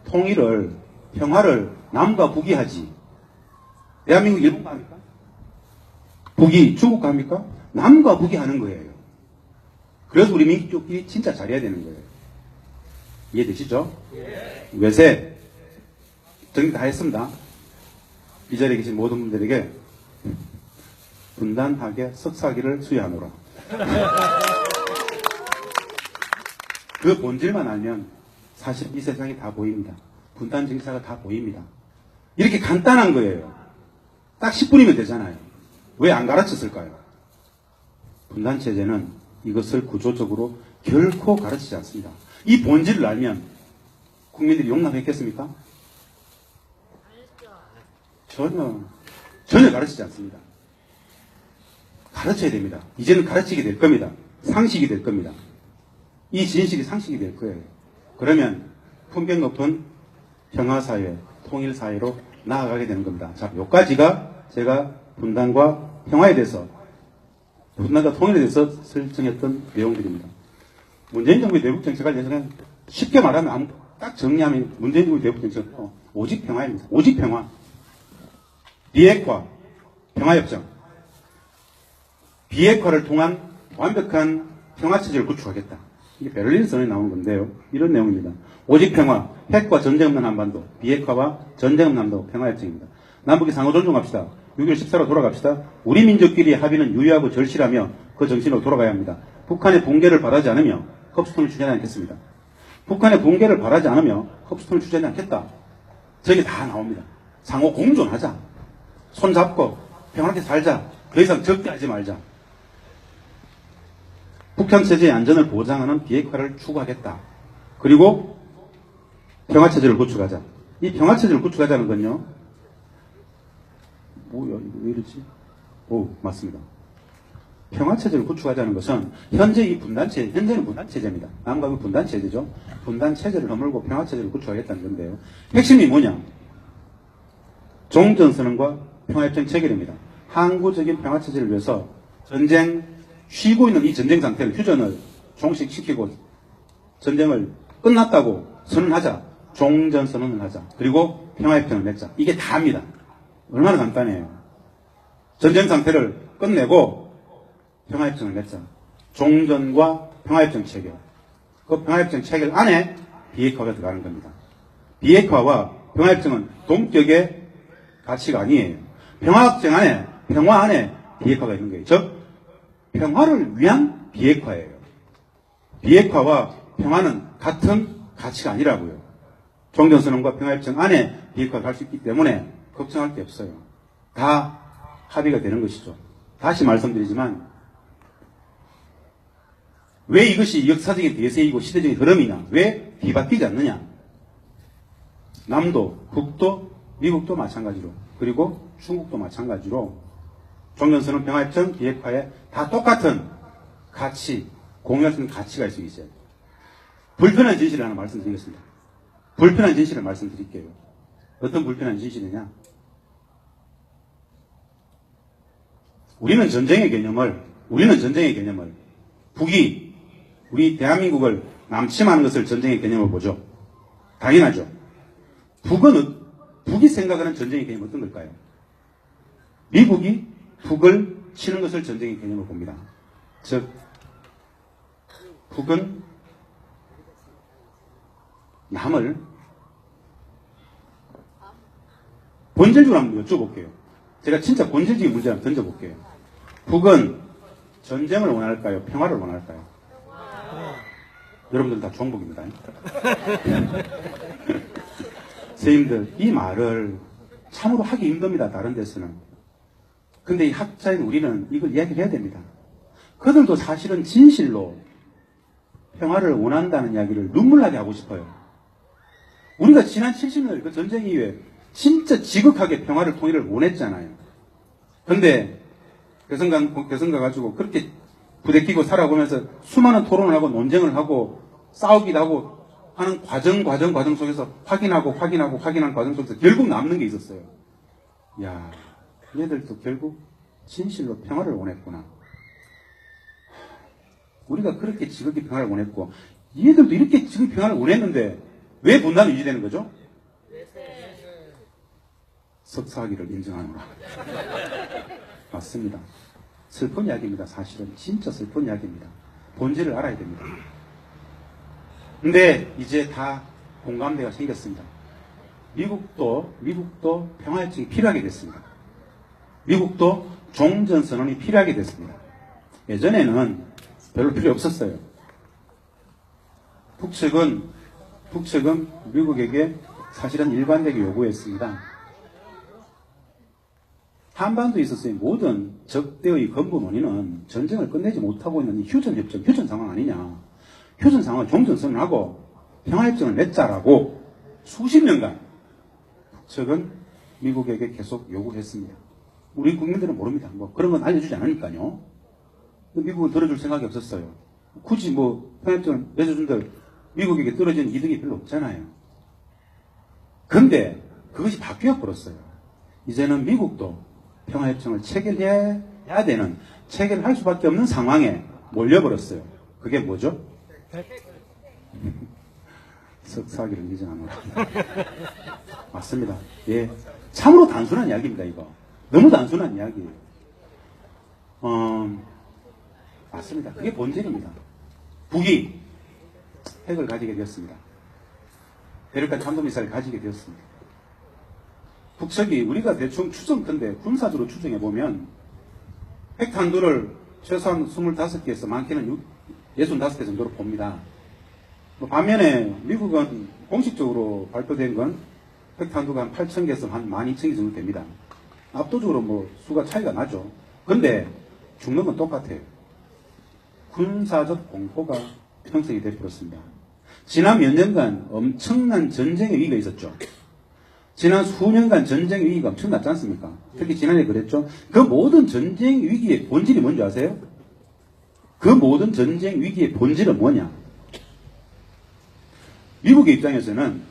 통일을, 평화를 남과 북이 하지. 대한민국 일본과 합니까? 북이 중국과 합니까? 남과 북이 하는 거예요. 그래서 우리 민족끼리 진짜 잘해야 되는 거예요. 이해되시죠? 네. 외세 정리 다 했습니다. 이 자리에 계신 모든 분들에게 분단하게 석사기를 수여하노라. 그 본질만 알면 사실 이 세상이 다 보입니다. 분단 정사가 다 보입니다. 이렇게 간단한 거예요. 딱 10분이면 되잖아요. 왜 안 가르쳤을까요? 분단 체제는 이것을 구조적으로 결코 가르치지 않습니다. 이 본질을 알면 국민들이 용납했겠습니까? 전혀 가르치지 않습니다. 가르쳐야 됩니다. 이제는 가르치게 될 겁니다. 상식이 될 겁니다. 이 진실이 상식이 될 거예요. 그러면 품격 높은 평화사회, 통일사회로 나아가게 되는 겁니다. 자, 여기까지가 제가 분단과 평화에 대해서, 분단과 통일에 대해서 설정했던 내용들입니다. 문재인 정부의 대북정책에 대해서는 쉽게 말하면 딱 정리하면 문재인 정부의 대북정책은 오직 평화입니다. 오직 평화. 비핵화, 평화협정. 비핵화를 통한 완벽한 평화체제를 구축하겠다. 이게 베를린 선언에 나온 건데요. 이런 내용입니다. 오직 평화, 핵과 전쟁 없는 한반도, 비핵화와 전쟁 없는 한반도 평화협정입니다. 남북이 상호 존중합시다. 6.1 14로 돌아갑시다. 우리 민족끼리 합의는 유의하고 절실하며 그 정신으로 돌아가야 합니다. 북한의 붕괴를 바라지 않으며 컵스톤을 추진하지 않겠습니다. 북한의 붕괴를 바라지 않으며 컵스톤을 추진하지 않겠다. 저게 다 나옵니다. 상호 공존하자. 손잡고 평화롭게 살자. 더 이상 적대하지 말자. 북한 체제의 안전을 보장하는 비핵화를 추구하겠다. 그리고 평화체제를 구축하자. 이 평화체제를 구축하자는 건요. 뭐야, 이거 왜 이러지? 오, 맞습니다. 평화체제를 구축하자는 것은 현재는 분단체제입니다. 남과 북 분단체제죠. 분단체제를 허물고 평화체제를 구축하겠다는 건데요. 핵심이 뭐냐? 종전선언과 평화협정 체결입니다. 항구적인 평화체제를 위해서 쉬고 있는 이 전쟁 상태를 휴전을 종식시키고 전쟁을 끝났다고 선언하자. 종전선언을 하자. 그리고 평화협정을 맺자. 이게 다입니다. 얼마나 간단해요. 전쟁 상태를 끝내고 평화협정을 맺자. 종전과 평화협정 체결. 그 평화협정 체결 안에 비핵화가 들어가는 겁니다. 비핵화와 평화협정은 동격의 가치가 아니에요. 평화 안에 비핵화가 있는 거예요. 즉, 평화를 위한 비핵화예요. 비핵화와 평화는 같은 가치가 아니라고요. 종전선언과 평화협정 안에 비핵화가 갈 수 있기 때문에 걱정할 게 없어요. 다 합의가 되는 것이죠. 다시 말씀드리지만 왜 이것이 역사적인 대세이고 시대적인 흐름이냐? 왜 뒤바뀌지 않느냐? 남도, 북도, 미국도 마찬가지로 그리고 중국도 마찬가지로 종전선언 평화협정 비핵화에 다 똑같은 가치, 공유할 수 있는 가치가 있을 수 있어요. 불편한 진실을 하나 말씀드리겠습니다. 불편한 진실을 말씀드릴게요. 어떤 불편한 진실이냐? 우리는 전쟁의 개념을 북이 우리 대한민국을 남침하는 것을 전쟁의 개념으로 보죠. 당연하죠. 북이 생각하는 전쟁의 개념은 어떤 걸까요? 미국이 북을 치는 것을 전쟁의 개념으로 봅니다. 즉, 북은 남을 본질적으로 한번 여쭤볼게요. 제가 진짜 본질적인 문제 한번 던져볼게요. 북은 전쟁을 원할까요? 평화를 원할까요? 여러분들 다 종북입니다. 선생님들, 이 말을 참으로 하기 힘듭니다. 다른 데서는. 근데 이 학자인 우리는 이걸 이야기를 해야 됩니다. 그들도 사실은 진실로 평화를 원한다는 이야기를 눈물나게 하고 싶어요. 우리가 지난 70년 그 전쟁 이후에 진짜 지극하게 평화를 통일을 원했잖아요. 근데 개성 가가지고 그렇게 부대끼고 살아보면서 수많은 토론을 하고 논쟁을 하고 싸우기도 하고 하는 과정 속에서 확인한 과정 속에서 결국 남는 게 있었어요. 야, 얘들도 결국 진실로 평화를 원했구나. 우리가 그렇게 지극히 평화를 원했고 얘들도 이렇게 지극히 평화를 원했는데 왜 분단이 유지되는 거죠? 석사학위를 인정하노라. 맞습니다. 슬픈 이야기입니다. 사실은 진짜 슬픈 이야기입니다. 본질을 알아야 됩니다. 근데 이제 다 공감대가 생겼습니다. 미국도 평화협정이 필요하게 됐습니다. 미국도 종전선언이 필요하게 됐습니다. 예전에는 별로 필요 없었어요. 북측은 미국에게 사실은 일관되게 요구했습니다. 한반도에 있어서의 모든 적대의 근본 원인은 전쟁을 끝내지 못하고 있는 이 휴전 상황 아니냐. 휴전 상황을 종전선언하고 평화협정을 맺자라고 수십 년간 북측은 미국에게 계속 요구했습니다. 우리 국민들은 모릅니다. 뭐 그런 건 알려주지 않으니까요. 미국은 들어줄 생각이 없었어요. 굳이 뭐 평화협정을 맺어준들 미국에게 떨어지는 이득이 별로 없잖아요. 근데 그것이 바뀌어 버렸어요. 이제는 미국도 평화협정을 체결할 수밖에 없는 상황에 몰려버렸어요. 그게 뭐죠? 석사학위를 인정하노라. 맞습니다. 예. 참으로 단순한 이야기입니다, 이거. 너무 단순한 이야기예요. 맞습니다. 그게 본질입니다. 북이 핵을 가지게 되었습니다. 대륙간 탄도미사일을 가지게 되었습니다. 북측이 우리가 대충 추정컨대 군사적으로 추정해보면 핵탄두를 최소한 25개에서 많게는 65개 정도로 봅니다. 반면에 미국은 공식적으로 발표된 건 핵탄두가 한 8,000개에서 한 12,000개 정도 됩니다. 압도적으로 뭐 수가 차이가 나죠. 근데 죽는 건 똑같아요. 군사적 공포가 형성이 되어버렸습니다. 지난 몇 년간 엄청난 전쟁의 위기가 있었죠. 지난 수년간 전쟁의 위기가 엄청났지 않습니까? 특히 지난해 그랬죠. 그 모든 전쟁 위기의 본질이 뭔지 아세요? 그 모든 전쟁 위기의 본질은 뭐냐? 미국의 입장에서는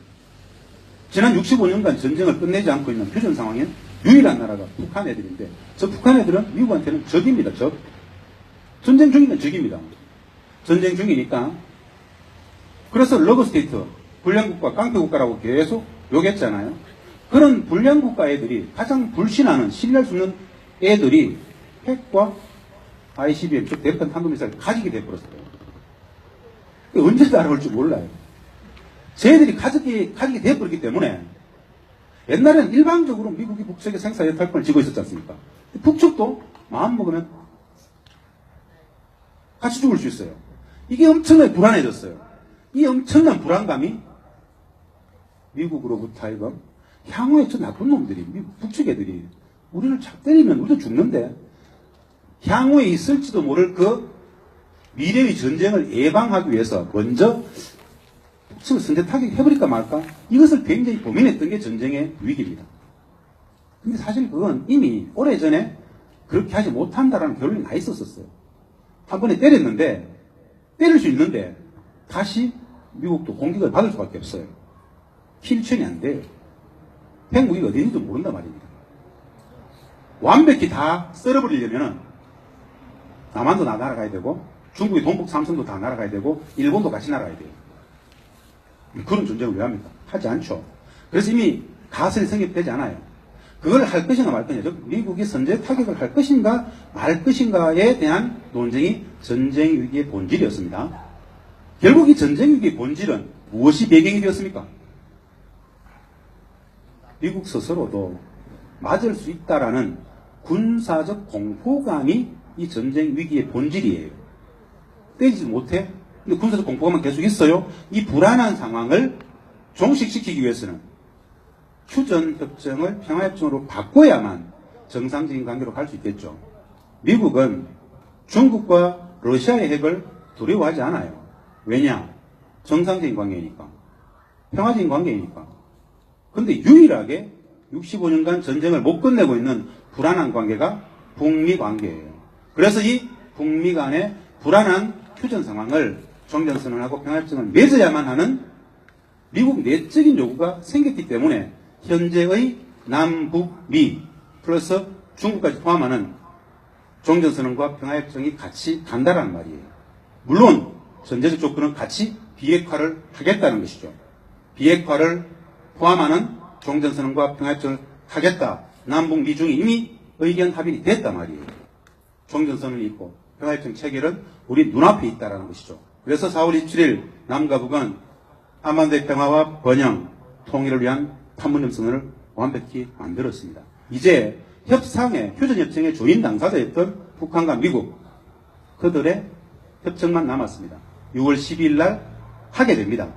지난 65년간 전쟁을 끝내지 않고 있는 표준 상황인 유일한 나라가 북한 애들인데, 저 북한 애들은 미국한테는 적입니다. 적. 전쟁 중이면 적입니다. 전쟁 중이니까. 그래서 러브스테이트, 불량국가, 깡패국가라고 계속 욕했잖아요. 그런 불량국가 애들이, 가장 불신하는, 신뢰할 수 없는 애들이 핵과 ICBM, 즉 대륙간 탄도미사일을 가지게 돼버렸어요. 언제 날아올지 몰라요. 쟤들이 가지게 돼버렸기 때문에, 옛날에는 일방적으로 미국이 북측에 생사 여탈권을 쥐고 있었지 않습니까? 북측도 마음먹으면 같이 죽을 수 있어요. 이게 엄청나게 불안해졌어요. 이 엄청난 불안감이 미국으로부터 하여금 향후에 저 나쁜 놈들이, 북측 애들이 우리를 착 때리면 우리도 죽는데, 향후에 있을지도 모를 그 미래의 전쟁을 예방하기 위해서 먼저 북측을 선제 타격해버릴까 말까? 이것을 굉장히 고민했던 게 전쟁의 위기입니다. 근데 사실 그건 이미 오래전에 그렇게 하지 못한다라는 결론이 나 있었어요. 한 번에 때렸는데, 때릴 수 있는데, 다시 미국도 공격을 받을 수밖에 없어요. 킬천이 안 돼요. 핵무기가 어디 있는지도 모른단 말입니다. 완벽히 다 썰어버리려면은, 남한도 다 날아가야 되고, 중국의 동북 삼성도 다 날아가야 되고, 일본도 같이 날아가야 돼요. 그런 전쟁을 왜 합니까? 하지 않죠. 그래서 이미 가설이 성립되지 않아요. 그걸 할 것인가 말 것이냐. 즉, 미국이 선제 타격을 할 것인가 말 것인가에 대한 논쟁이 전쟁 위기의 본질이었습니다. 결국 이 전쟁 위기의 본질은 무엇이 배경이 되었습니까? 미국 스스로도 맞을 수 있다라는 군사적 공포감이 이 전쟁 위기의 본질이에요. 때리지 못해? 근데 군사적 공포감은 계속 있어요. 이 불안한 상황을 종식시키기 위해서는 휴전협정을 평화협정으로 바꿔야만 정상적인 관계로 갈 수 있겠죠. 미국은 중국과 러시아의 핵을 두려워하지 않아요. 왜냐? 정상적인 관계이니까. 평화적인 관계이니까. 근데 유일하게 65년간 전쟁을 못 끝내고 있는 불안한 관계가 북미 관계예요. 그래서 이 북미 간의 불안한 휴전 상황을 종전선언하고 평화협정을 맺어야만 하는 미국 내적인 요구가 생겼기 때문에 현재의 남북미 플러스 중국까지 포함하는 종전선언과 평화협정이 같이 간다라는 말이에요. 물론 전제적 조건은 같이 비핵화를 하겠다는 것이죠. 비핵화를 포함하는 종전선언과 평화협정을 하겠다. 남북 미중이 이미 의견 합의가 됐단 말이에요. 종전선언이 있고 평화협정 체결은 우리 눈앞에 있다라는 것이죠. 그래서 4월 27일 남과 북은 한반도의 평화와 번영, 통일을 위한 판문점 선언을 완벽히 만들었습니다. 이제 협상의, 휴전협정의 조인 당사자였던 북한과 미국, 그들의 협정만 남았습니다. 6월 12일 날 하게 됩니다.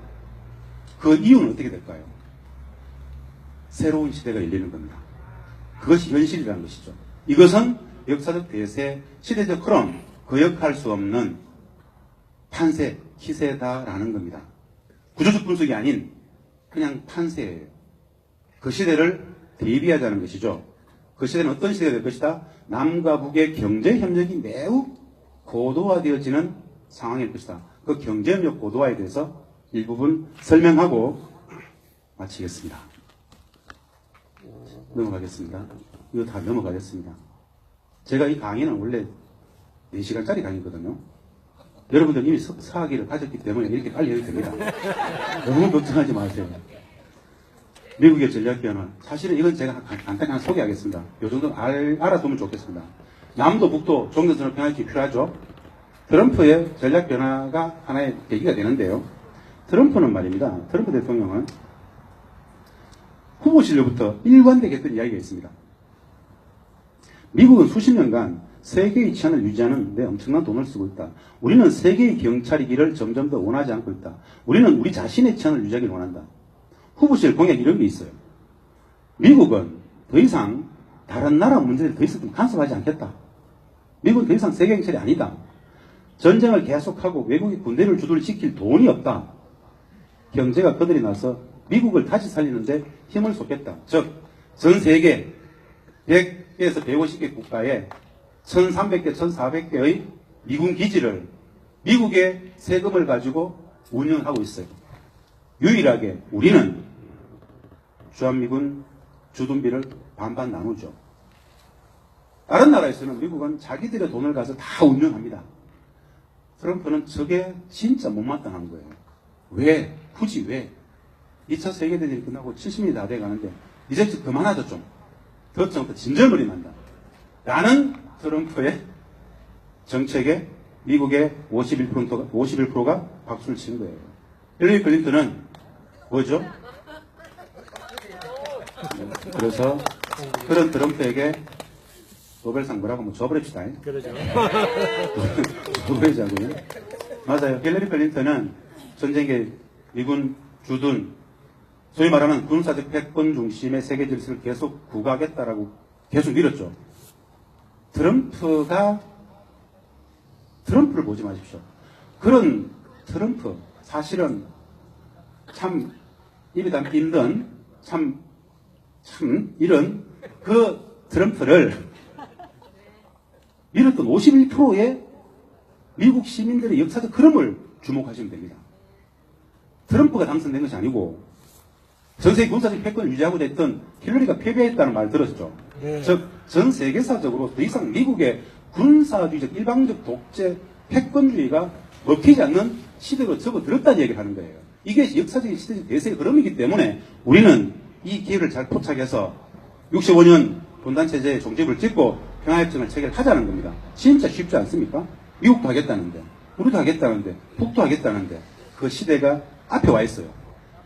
그 이유는 어떻게 될까요? 새로운 시대가 열리는 겁니다. 그것이 현실이라는 것이죠. 이것은 역사적 대세, 시대적 흐름, 거역할 수 없는 판세, 기세다라는 겁니다. 구조적 분석이 아닌 그냥 판세예요. 그 시대를 대비하자는 것이죠. 그 시대는 어떤 시대가 될 것이다? 남과 북의 경제협력이 매우 고도화되어지는 상황일 것이다. 그 경제협력 고도화에 대해서 일부분 설명하고 마치겠습니다. 넘어가겠습니다. 이거 다 넘어가겠습니다. 제가 이 강의는 원래 4시간짜리 강의거든요. 여러분들 이미 사학위를 가졌기 때문에 이렇게 빨리 해도 됩니다. 너무 걱정하지 마세요. 미국의 전략기관은 사실은 이건 제가 간단히 한 소개하겠습니다. 이 정도는 알아두면 좋겠습니다. 남도 북도 종전선언 평화협정이 필요하죠. 트럼프의 전략 변화가 하나의 계기가 되는데요. 트럼프는 말입니다. 트럼프 대통령은 후보실로부터 일관되게 했던 이야기가 있습니다. 미국은 수십 년간 세계의 치안을 유지하는 데 엄청난 돈을 쓰고 있다. 우리는 세계의 경찰이기를 점점 더 원하지 않고 있다. 우리는 우리 자신의 치안을 유지하기를 원한다. 후보실 공약 이런 게 있어요. 미국은 더 이상 다른 나라 문제를 더 이상 간섭하지 않겠다. 미국은 더 이상 세계 경찰이 아니다. 전쟁을 계속하고 외국의 군대를 주도를 지킬 돈이 없다. 경제가 거들이 나서 미국을 다시 살리는데 힘을 쏟겠다. 즉, 전 세계 100개에서 150개 국가에 1300개, 1400개의 미군 기지를 미국의 세금을 가지고 운영하고 있어요. 유일하게 우리는 주한미군 주둔비를 반반 나누죠. 다른 나라에서는 미국은 자기들의 돈을 가서 다 운영합니다. 트럼프는 저게 진짜 못마땅한 거예요. 왜? 굳이 왜? 2차 세계대전이 끝나고 70년이 다 돼가는데 이제 좀 그만하자 좀. 더 진절머리 난다. 라는 트럼프의 정책에 미국의 51%가 박수를 치는 거예요. 힐러리 클린턴은 뭐죠? 그래서 그런 트럼프에게 노벨상 뭐라고 한번 줘버립시다. 그러죠. 줘버리자고요. 맞아요. 힐러리 클린턴은 전쟁의 미군 주둔, 소위 말하는 군사적 패권 중심의 세계 질서를 계속 구가하겠다라고 계속 밀었죠. 트럼프를 보지 마십시오. 그런 트럼프, 사실은 참 입에 담기 힘든 참 이런 그 트럼프를 밀었던 51%의 미국 시민들의 역사적 흐름을 주목하시면 됩니다. 트럼프가 당선된 것이 아니고 전세계 군사적 패권을 유지하고 됐던 힐러리가 패배했다는 말을 들었죠. 네. 즉, 전 세계사적으로 더 이상 미국의 군사주의적 일방적 독재 패권주의가 먹히지 않는 시대로 접어들었다는 얘기를 하는 거예요. 이게 역사적인 시대적 대세의 흐름이기 때문에 우리는 이 기회를 잘 포착해서 65년 분단체제의 종집을 찍고 평화협정을 체결하자는 겁니다. 진짜 쉽지 않습니까? 미국도 하겠다는데, 우리도 하겠다는데, 북도 하겠다는데 그 시대가 앞에 와 있어요.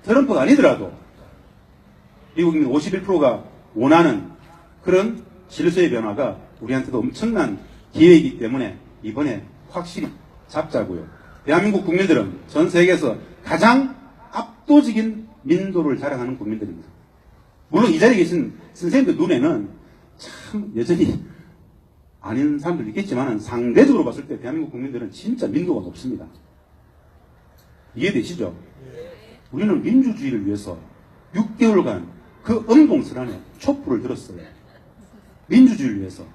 트럼프가 아니더라도 미국인 51%가 원하는 그런 질서의 변화가 우리한테도 엄청난 기회이기 때문에 이번에 확실히 잡자고요. 대한민국 국민들은 전 세계에서 가장 압도적인 민도를 자랑하는 국민들입니다. 물론 이 자리에 계신 선생님들 눈에는 참 여전히 아닌 사람들도 있겠지만 상대적으로 봤을 때 대한민국 국민들은 진짜 민도가 높습니다. 이해되시죠? 우리는 민주주의를 위해서 6개월간 그 엄동설 안에 촛불을 들었어요. 민주주의를 위해서.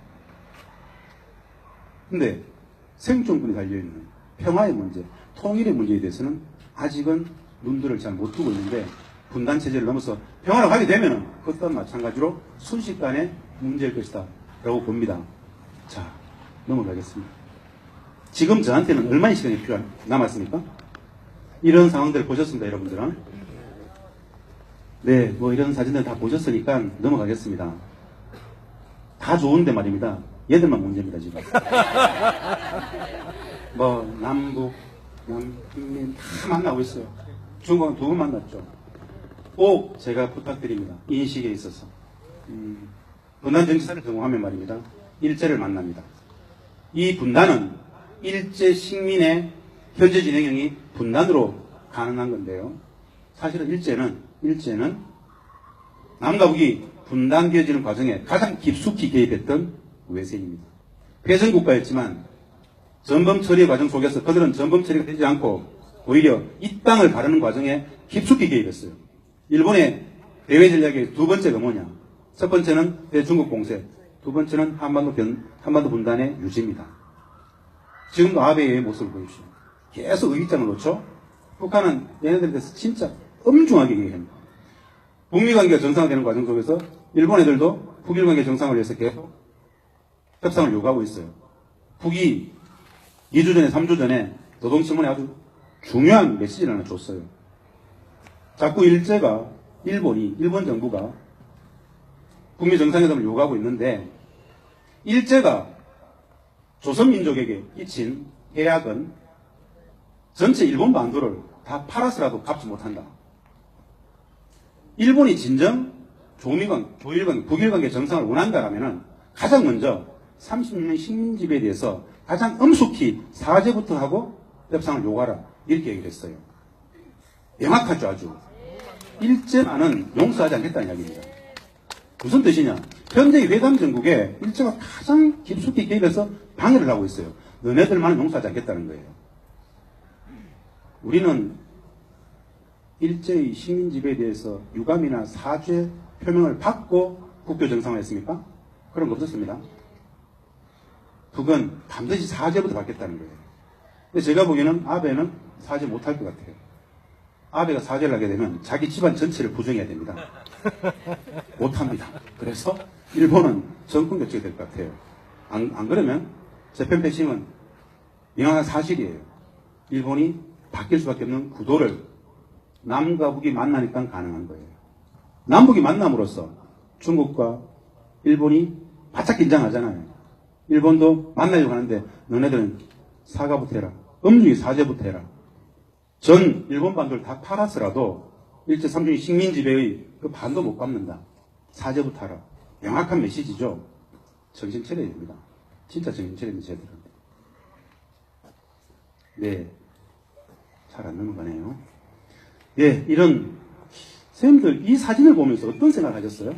근데 생존권이 달려있는 평화의 문제, 통일의 문제에 대해서는 아직은 눈들을 잘 못 뜨고 있는데 분단체제를 넘어서 평화로 가게 되면 그것 또한 마찬가지로 순식간에 문제일 것이다 라고 봅니다. 자, 넘어가겠습니다. 지금 저한테는 얼마의 시간이 남았습니까? 이런 상황들을 보셨습니다, 여러분들은. 네, 뭐 이런 사진들 다 보셨으니까 넘어가겠습니다. 다 좋은데 말입니다. 얘들만 문제입니다, 지금. 뭐 남북, 남북민 다 만나고 있어요. 중국은 2번 만났죠. 꼭 제가 부탁드립니다. 인식에 있어서. 분단정치사를 전공하면 말입니다. 일제를 만납니다. 이 분단은 일제 식민의 현재 진행형이 분단으로 가능한 건데요. 사실은 일제는 남과 북이 분단되어지는 과정에 가장 깊숙이 개입했던 외세입니다. 패전국가였지만 전범 처리 과정 속에서 그들은 전범 처리가 되지 않고 오히려 이 땅을 가르는 과정에 깊숙이 개입했어요. 일본의 대외 전략의 두 번째가 뭐냐? 첫 번째는 대중국 공세, 두 번째는 한반도 분단의 유지입니다. 지금도 아베의 모습을 보십시오. 계속 의기장을 놓죠? 북한은 얘네들에 대해서 진짜 엄중하게 얘기합니다. 북미 관계가 정상화되는 과정 속에서 일본 애들도 북일 관계 정상을 위해서 계속 협상을 요구하고 있어요. 북이 2주 전에 3주 전에 노동신문에 아주 중요한 메시지를 하나 줬어요. 자꾸 일본 정부가 북미 정상회담을 요구하고 있는데 일제가 조선민족에게 끼친 해약은 전체 일본 반도를 다 팔아서라도 갚지 못한다. 일본이 진정 조일관, 북일관계 정상을 원한다라면 가장 먼저 36년 식민지배에 대해서 가장 엄숙히 사죄부터 하고 협상을 요구하라. 이렇게 얘기를 했어요. 명확하죠, 아주. 일제만은 용서하지 않겠다는 이야기입니다. 무슨 뜻이냐? 현재의 회담 정국에 일제가 가장 깊숙이 개입해서 방해를 하고 있어요. 너네들만은 용서하지 않겠다는 거예요. 우리는 일제의 식민지배에 대해서 유감이나 사죄 표명을 받고 국교 정상을 했습니까? 그런 거 없었습니다. 북은 반드시 사죄부터 받겠다는 거예요. 근데 제가 보기에는 아베는 사죄 못할 것 같아요. 아베가 사죄를 하게 되면 자기 집안 전체를 부정해야 됩니다. 못합니다. 그래서 일본은 정권 교체가 될 것 같아요. 안 그러면 재팬 패싱은 명확한 사실이에요. 일본이 바뀔 수밖에 없는 구도를 남과 북이 만나니까 가능한 거예요. 남북이 만남으로써 중국과 일본이 바짝 긴장하잖아요. 일본도 만나려고 하는데 너네들은 사과부터 해라. 엄중히 사죄부터 해라. 전 일본 반도를 다 팔았으라도 일제 3중의 식민지배의 그 반도 못 갚는다. 사죄부터 하라. 명확한 메시지죠. 정신 차려야 됩니다. 진짜 정신 차려야 됩니다. 쟤들은. 네. 잘 안 넘어가네요. 예, 이런 선생님들 이 사진을 보면서 어떤 생각을 하셨어요?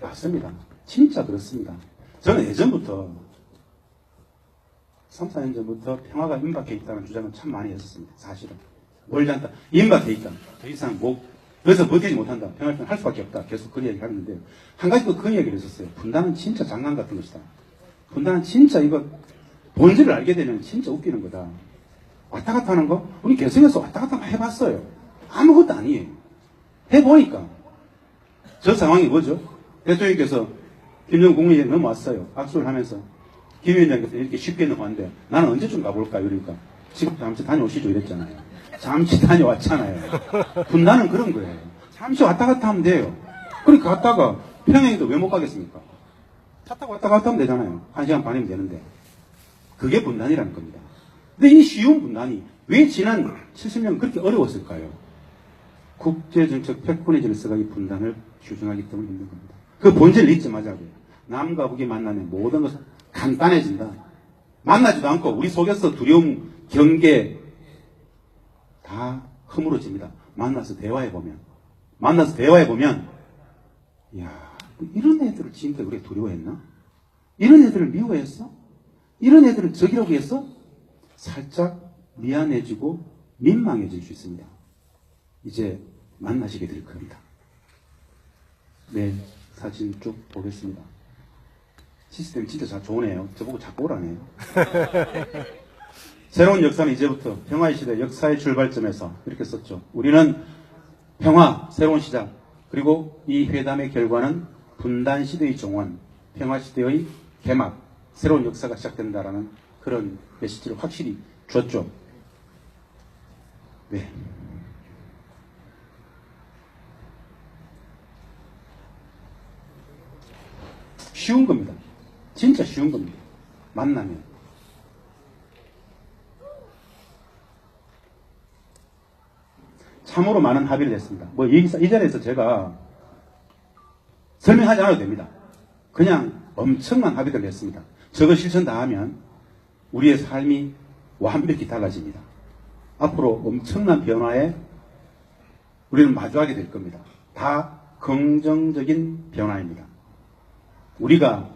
맞습니다. 진짜 그렇습니다. 저는 예전부터 3, 4년 전부터 평화가 임박해 있다는 주장은 참 많이 했었습니다. 사실은. 멀지 않다. 임박해 있다. 더 이상 그래서 버티지 못한다. 평화를 할 수밖에 없다. 계속 그 얘기를 하는데 한 가지 또 그 얘기를 했었어요. 분단은 진짜 장난 같은 것이다. 분단은 진짜 이거 본질을 알게 되면 진짜 웃기는 거다. 왔다 갔다 하는 거 우리 개성에서 왔다 갔다 해봤어요. 아무것도 아니에요. 해보니까 저 상황이 뭐죠? 대통령께서 김정은 국무위원장이 넘어왔어요. 악수를 하면서 김 위원장께서 이렇게 쉽게 넘어왔는데 나는 언제쯤 가볼까 이러니까 지금 잠시 다녀오시죠 이랬잖아요. 잠시 다녀왔잖아요. 분단은 그런 거예요. 잠시 왔다 갔다 하면 돼요. 그러니까 갔다가 평양에도 왜 못 가겠습니까? 차 타고 왔다 갔다 하면 되잖아요. 1시간 반이면 되는데. 그게 분단이라는 겁니다. 근데 이 쉬운 분단이 왜 지난 70년 그렇게 어려웠을까요? 국제정책 패권의 질서가 이 분단을 규정하기 때문에 힘든 겁니다. 그 본질을 잊지 마자고요. 남과 북이 만나면 모든 것은 간단해진다. 만나지도 않고 우리 속에서 두려움, 경계 다 허물어집니다. 만나서 대화해보면 이야, 이런 애들을 지금까지 우리가 두려워했나? 이런 애들을 미워했어? 이런 애들을 적이라고 했어? 살짝 미안해지고 민망해질 수 있습니다. 이제 만나시게 될 겁니다. 네, 사진 쭉 보겠습니다. 시스템 진짜 잘 좋으네요. 저보고 자꾸 오라네요. 새로운 역사는 이제부터 평화의 시대 역사의 출발점에서 이렇게 썼죠. 우리는 평화, 새로운 시작, 그리고 이 회담의 결과는 분단 시대의 종언, 평화 시대의 개막, 새로운 역사가 시작된다라는 그런 메시지를 확실히 줬죠. 네. 쉬운 겁니다. 진짜 쉬운 겁니다. 만나면. 참으로 많은 합의를 했습니다. 이 자리에서 제가 설명하지 않아도 됩니다. 그냥 엄청난 합의를 했습니다. 저거 실천 다 하면 우리의 삶이 완벽히 달라집니다. 앞으로 엄청난 변화에 우리는 마주하게 될 겁니다. 다 긍정적인 변화입니다. 우리가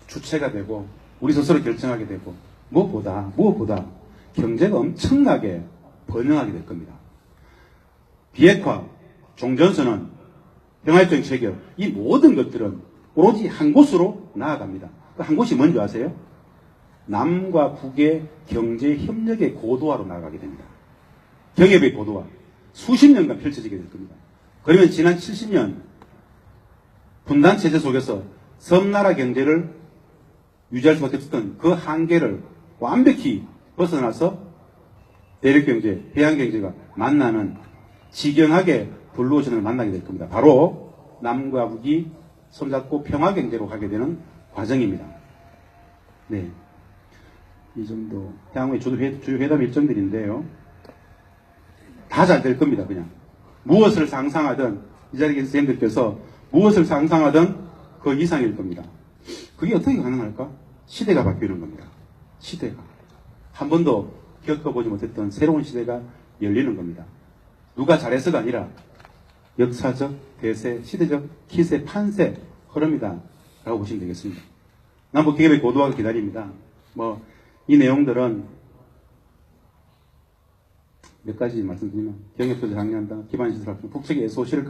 주체가 되고 우리 스스로 결정하게 되고 무엇보다 경제가 엄청나게 번영하게 될 겁니다. 비핵화, 종전선언, 평화협정 체결, 이 모든 것들은 오로지 한 곳으로 나아갑니다. 그 한 곳이 뭔지 아세요? 남과 북의 경제 협력의 고도화로 나아가게 됩니다. 경협의 고도화. 수십 년간 펼쳐지게 될 겁니다. 그러면 지난 70년 분단 체제 속에서 섬나라 경제를 유지할 수밖에 없었던 그 한계를 완벽히 벗어나서 대륙경제, 해양경제가 만나는 지경하게 블루오션을 만나게 될 겁니다. 바로 남과 북이 손잡고 평화경제로 가게 되는 과정입니다. 네. 이 정도 향후의 주요 회담 일정들인데요. 다 잘 될 겁니다. 그냥 무엇을 상상하든 이 자리에 계신 선생님들께서 무엇을 상상하든 그 이상일 겁니다. 그게 어떻게 가능할까? 시대가 바뀌는 겁니다. 시대가 한 번도 겪어보지 못했던 새로운 시대가 열리는 겁니다. 누가 잘해서가 아니라 역사적 대세, 시대적 기세, 판세, 흐름이다 라고 보시면 되겠습니다. 남북 기업의 고도화가 기다립니다. 이 내용들은 몇 가지 말씀드리면 경협도제 장려한다, 기반시설 확충, 북측의 SOC를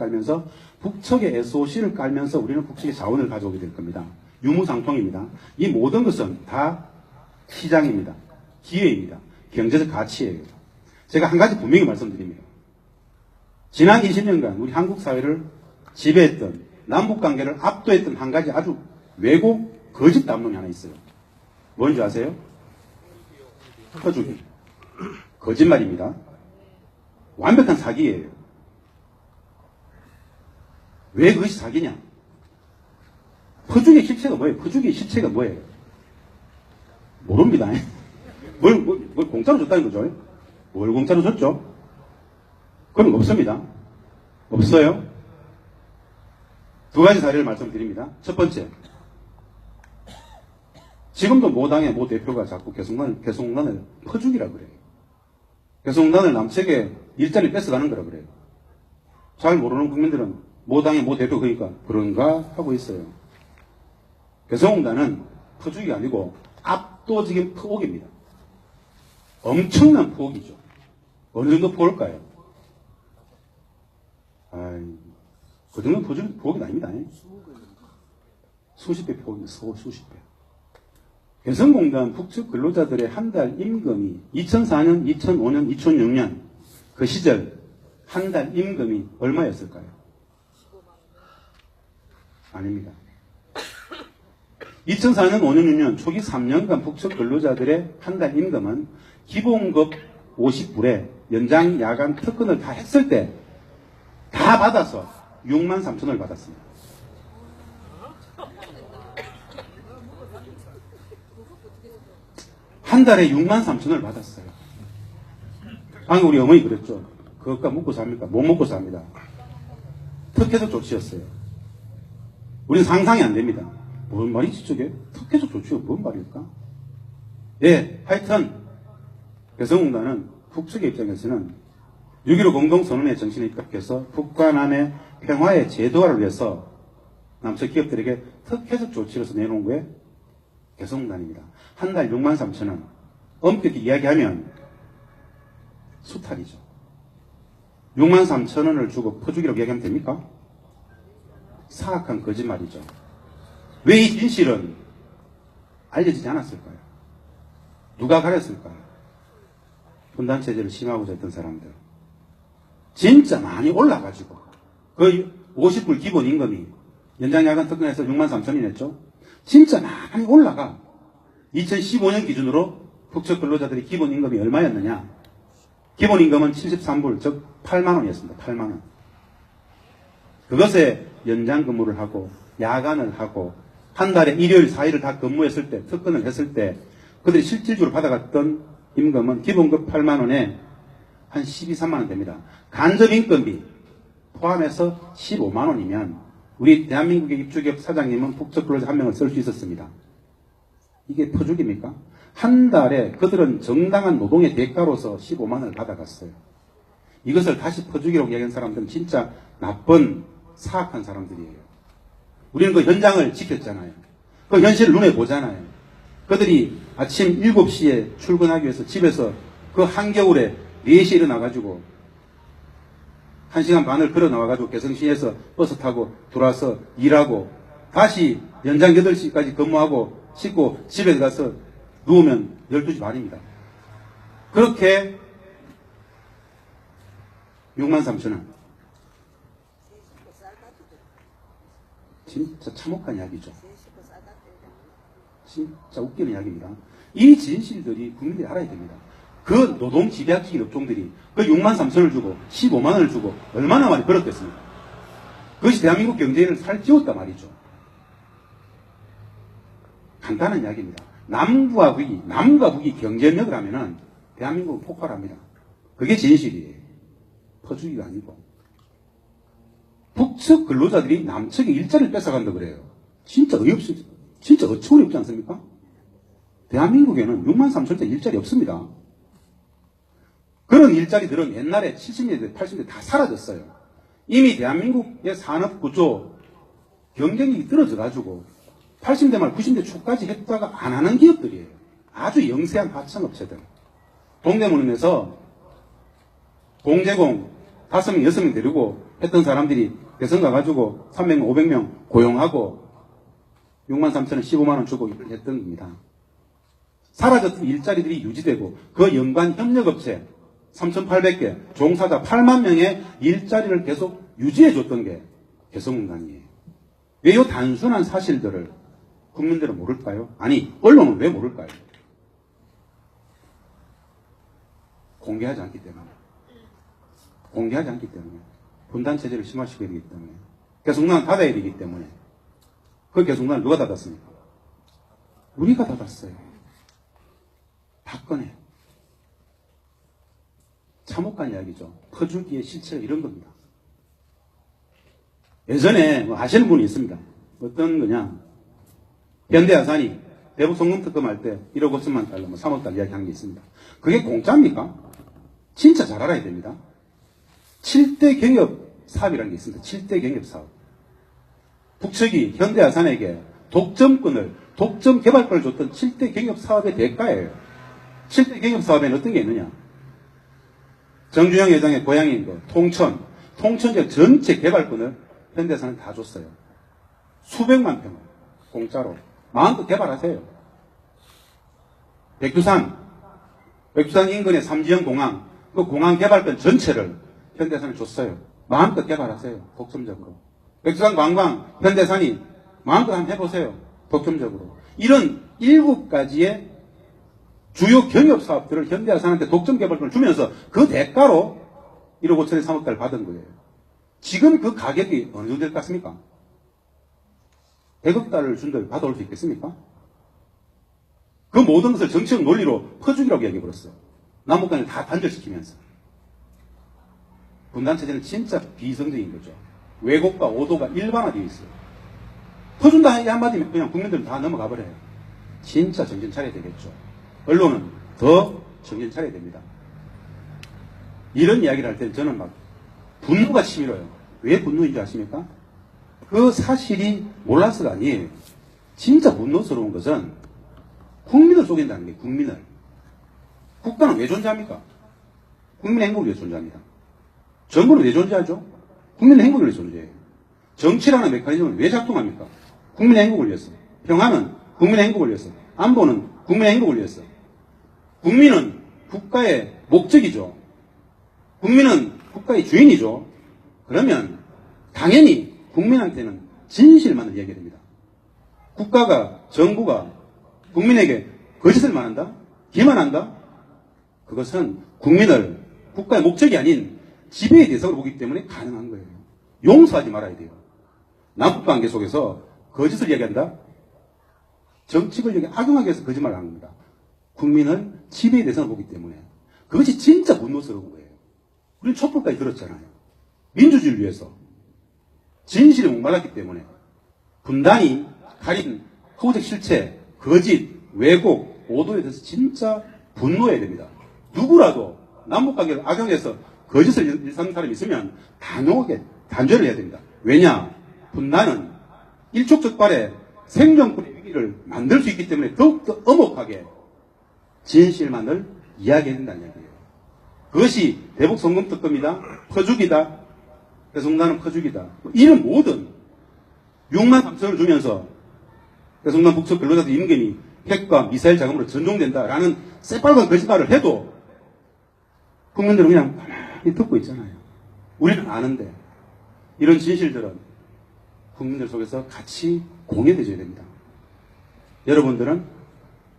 깔면서 우리는 북측의 자원을 가져오게 될 겁니다. 유무상통입니다. 이 모든 것은 다 시장입니다. 기회입니다. 경제적 가치예요. 제가 한 가지 분명히 말씀드립니다. 지난 20년간 우리 한국 사회를 지배했던, 남북관계를 압도했던 한 가지 아주 왜곡, 거짓 담론이 하나 있어요. 뭔지 아세요? 퍼주기. 거짓말입니다. 완벽한 사기예요. 왜 그것이 사기냐? 퍼주기의 실체가 뭐예요? 퍼주기의 실체가 뭐예요? 모릅니다. 뭘 공짜로 줬다는 거죠? 뭘 공짜로 줬죠? 그건 없습니다. 없어요. 두 가지 사례를 말씀드립니다. 첫 번째, 지금도 모 당의 모 대표가 자꾸 개성공단을 퍼주기라 그래요. 개성공단을 남측에 일자리 뺏어가는 거라 그래요. 잘 모르는 국민들은 모 당의 모 대표 그러니까 그런가 하고 있어요. 개성공단은 퍼주기가 아니고 압도적인 포옥입니다. 엄청난 포옥이죠. 어느 정도 포올까요? 그 정도 포옥이 아닙니다. 수십 배 포옥입니다. 수십 배. 개성공단 북측 근로자들의 한 달 임금이 2004년, 2005년, 2006년 그 시절 한 달 임금이 얼마였을까요? 아닙니다. 2004년, 5년, 6년 초기 3년간 북측 근로자들의 한 달 임금은 기본급 50불에 연장 야간 특근을 다 했을 때 다 받아서 6만 3천원을 받았습니다. 한 달에 6만 3천원을 받았어요. 방금 우리 어머니 그랬죠. 그것과 먹고 삽니까? 못 먹고 삽니다. 특혜적 조치였어요. 우리는 상상이 안 됩니다. 뭔 말이지 저게? 특혜적 조치가 뭔 말일까? 예, 하여튼 개성공단은 북측의 입장에서는 6.15 공동선언의 정신에 입각해서 북과 남의 평화의 제도화를 위해서 남측 기업들에게 특혜적 조치로서 내놓은 게 개성공단입니다. 한 달 6만 3천원. 엄격히 이야기하면 수탈이죠. 6만 3천원을 주고 퍼주기라고 이야기하면 됩니까? 사악한 거짓말이죠. 왜 이 진실은 알려지지 않았을까요? 누가 가렸을까요? 분단체제를 심하고자 했던 사람들. 진짜 많이 올라가지고 거의 50불 기본 임금이 연장야간 특근에서 6만 3천이 냈죠. 진짜 많이 올라가. 2015년 기준으로 북측 근로자들의 기본 임금이 얼마였느냐? 기본 임금은 73불, 즉 8만 원이었습니다. 8만 원. 그것에 연장 근무를 하고 야간을 하고 한 달에 일요일, 4일을 다 근무했을 때, 특근을 했을 때 그들이 실질적으로 받아갔던 임금은 기본급 8만 원에 한 12, 3만 원 됩니다. 간접인건비 포함해서 15만 원이면 우리 대한민국의 입주기업 사장님은 북측 근로자 한 명을 쓸 수 있었습니다. 이게 퍼주기입니까? 한 달에 그들은 정당한 노동의 대가로서 15만 원을 받아갔어요. 이것을 다시 퍼주기라고 얘기하는 사람들은 진짜 나쁜 사악한 사람들이에요. 우리는 그 현장을 지켰잖아요. 그 현실을 눈에 보잖아요. 그들이 아침 7시에 출근하기 위해서 집에서 그 한겨울에 4시에 일어나가지고 1시간 반을 걸어 나와가지고 개성시에서 버스 타고 들어와서 일하고 다시 연장 8시까지 근무하고 씻고 집에 가서 누우면 12시 반입니다. 그렇게 6만 3천 원. 진짜 참혹한 이야기죠. 진짜 웃기는 이야기입니다. 이 진실들이 국민들이 알아야 됩니다. 그 노동 집약직 업종들이 그 6만 3천을 주고 15만 원을 주고 얼마나 많이 벌었겠습니까? 그것이 대한민국 경제를 살찌웠단 말이죠. 간단한 이야기입니다. 남과 북이 경쟁력을 하면은 대한민국은 폭발합니다. 그게 진실이에요. 퍼주기가 아니고. 북측 근로자들이 남측의 일자리를 뺏어간다 그래요. 진짜 어이없이, 진짜 어처구니 없지 않습니까? 대한민국에는 63,000대 일자리 없습니다. 그런 일자리들은 옛날에 70년대, 80년대 다 사라졌어요. 이미 대한민국의 산업 구조, 경쟁력이 떨어져가지고 80대 말 90대 초까지 했다가 안 하는 기업들이에요. 아주 영세한 하청업체들. 동대문에서 공제공 5명, 6명 데리고 했던 사람들이 대선 가가지고 300명, 500명 고용하고 63,000원, 15만원 주고 일을 했던 겁니다. 사라졌던 일자리들이 유지되고 그 연관 협력업체 3,800개, 종사자 8만 명의 일자리를 계속 유지해줬던 게 개성공단이에요. 왜 이 단순한 사실들을 국민들은 모를까요? 아니, 언론은 왜 모를까요? 공개하지 않기 때문에. 공개하지 않기 때문에. 분단체제를 심화시켜야 되기 때문에. 개성공단을 닫아야 되기 때문에. 그 개성공단을 누가 닫았습니까? 우리가 닫았어요. 박근혜. 참혹한 이야기죠. 퍼주기의 실체가 이런 겁니다. 예전에 뭐 아시는 분이 있습니다. 어떤 거냐. 현대아산이 대북 송금 특검할 때 1억 5천만 달러, 뭐 3억 달러 이야기한 게 있습니다. 그게 공짜입니까? 진짜 잘 알아야 됩니다. 7대 경협 사업이라는 게 있습니다. 7대 경협 사업. 북측이 현대아산에게 독점 개발권을 줬던 7대 경협 사업의 대가예요. 7대 경협 사업에는 어떤 게 있느냐. 정주영 회장의 고향인 통천 지역 전체 개발권을 현대아산에 다 줬어요. 수백만 평을 공짜로 마음껏 개발하세요. 백두산 인근의 삼지연 공항, 그 공항 개발권 전체를 현대아산에 줬어요. 마음껏 개발하세요. 독점적으로. 백두산 관광 현대아산이 마음껏 한번 해보세요. 독점적으로. 이런 7가지의 주요 경협 사업들을 현대아산한테 독점 개발권을 주면서 그 대가로 1억 5천에 3억 달러 받은 거예요. 지금 그 가격이 어느 정도 될 것 같습니까? 100억 달러를 준다고 받아올 수 있겠습니까? 그 모든 것을 정치적 논리로 퍼주기라고 얘기해버렸어요. 남북간을 다 단절시키면서. 분단체제는 진짜 비이성적인 거죠. 왜곡과 오도가 일반화되어 있어요. 퍼준다 이 한마디면 그냥 국민들은 다 넘어가 버려요. 진짜 정신 차려야 되겠죠. 언론은 더 정신 차려야 됩니다. 이런 이야기를 할 때 저는 막 분노가 치밀어요. 왜 분노인지 아십니까? 그 사실이 몰라서가 아니에요. 진짜 분노스러운 것은 국민을 속인다는 게 국민을. 국가는 왜 존재합니까? 국민의 행복을 위해 존재합니다. 정부는 왜 존재하죠? 국민의 행복을 위해 존재해요. 정치라는 메커니즘은 왜 작동합니까? 국민의 행복을 위해서. 평화는 국민의 행복을 위해서. 안보는 국민의 행복을 위해서. 국민은 국가의 목적이죠. 국민은 국가의 주인이죠. 그러면 당연히 국민한테는 진실만을 얘기해야 됩니다. 국가가, 정부가 국민에게 거짓을 말한다? 기만한다? 그것은 국민을 국가의 목적이 아닌 지배의 대상으로 보기 때문에 가능한 거예요. 용서하지 말아야 돼요. 남북관계 속에서 거짓을 얘기한다? 정치권력에 악용하기 위해서 거짓말을 하는 겁니다. 국민을 지배의 대상으로 보기 때문에. 그것이 진짜 분노스러운 거예요. 우리는 촛불까지 들었잖아요. 민주주의를 위해서. 진실에 목말랐기 때문에. 분단이 가린 허구적 실체, 거짓, 왜곡, 오도에 대해서 진짜 분노해야 됩니다. 누구라도 남북관계를 악용해서 거짓을 일삼는 사람이 있으면 단호하게 단죄를 해야 됩니다. 왜냐? 분단은 일촉즉발의 생존권의 위기를 만들 수 있기 때문에 더욱더 엄혹하게 진실만을 이야기해야 된다는 얘기예요. 그것이 대북 송금 특검이다, 퍼주기다, 개성공단은 퍼주기다. 이런 모든 6만 3천을 주면서 개성공단 북측 근로자들 임금이 핵과 미사일 자금으로 전종된다라는 새빨간 거짓말을 해도 국민들은 그냥 가만히 듣고 있잖아요. 우리는 아는데 이런 진실들은 국민들 속에서 같이 공유되어야 됩니다. 여러분들은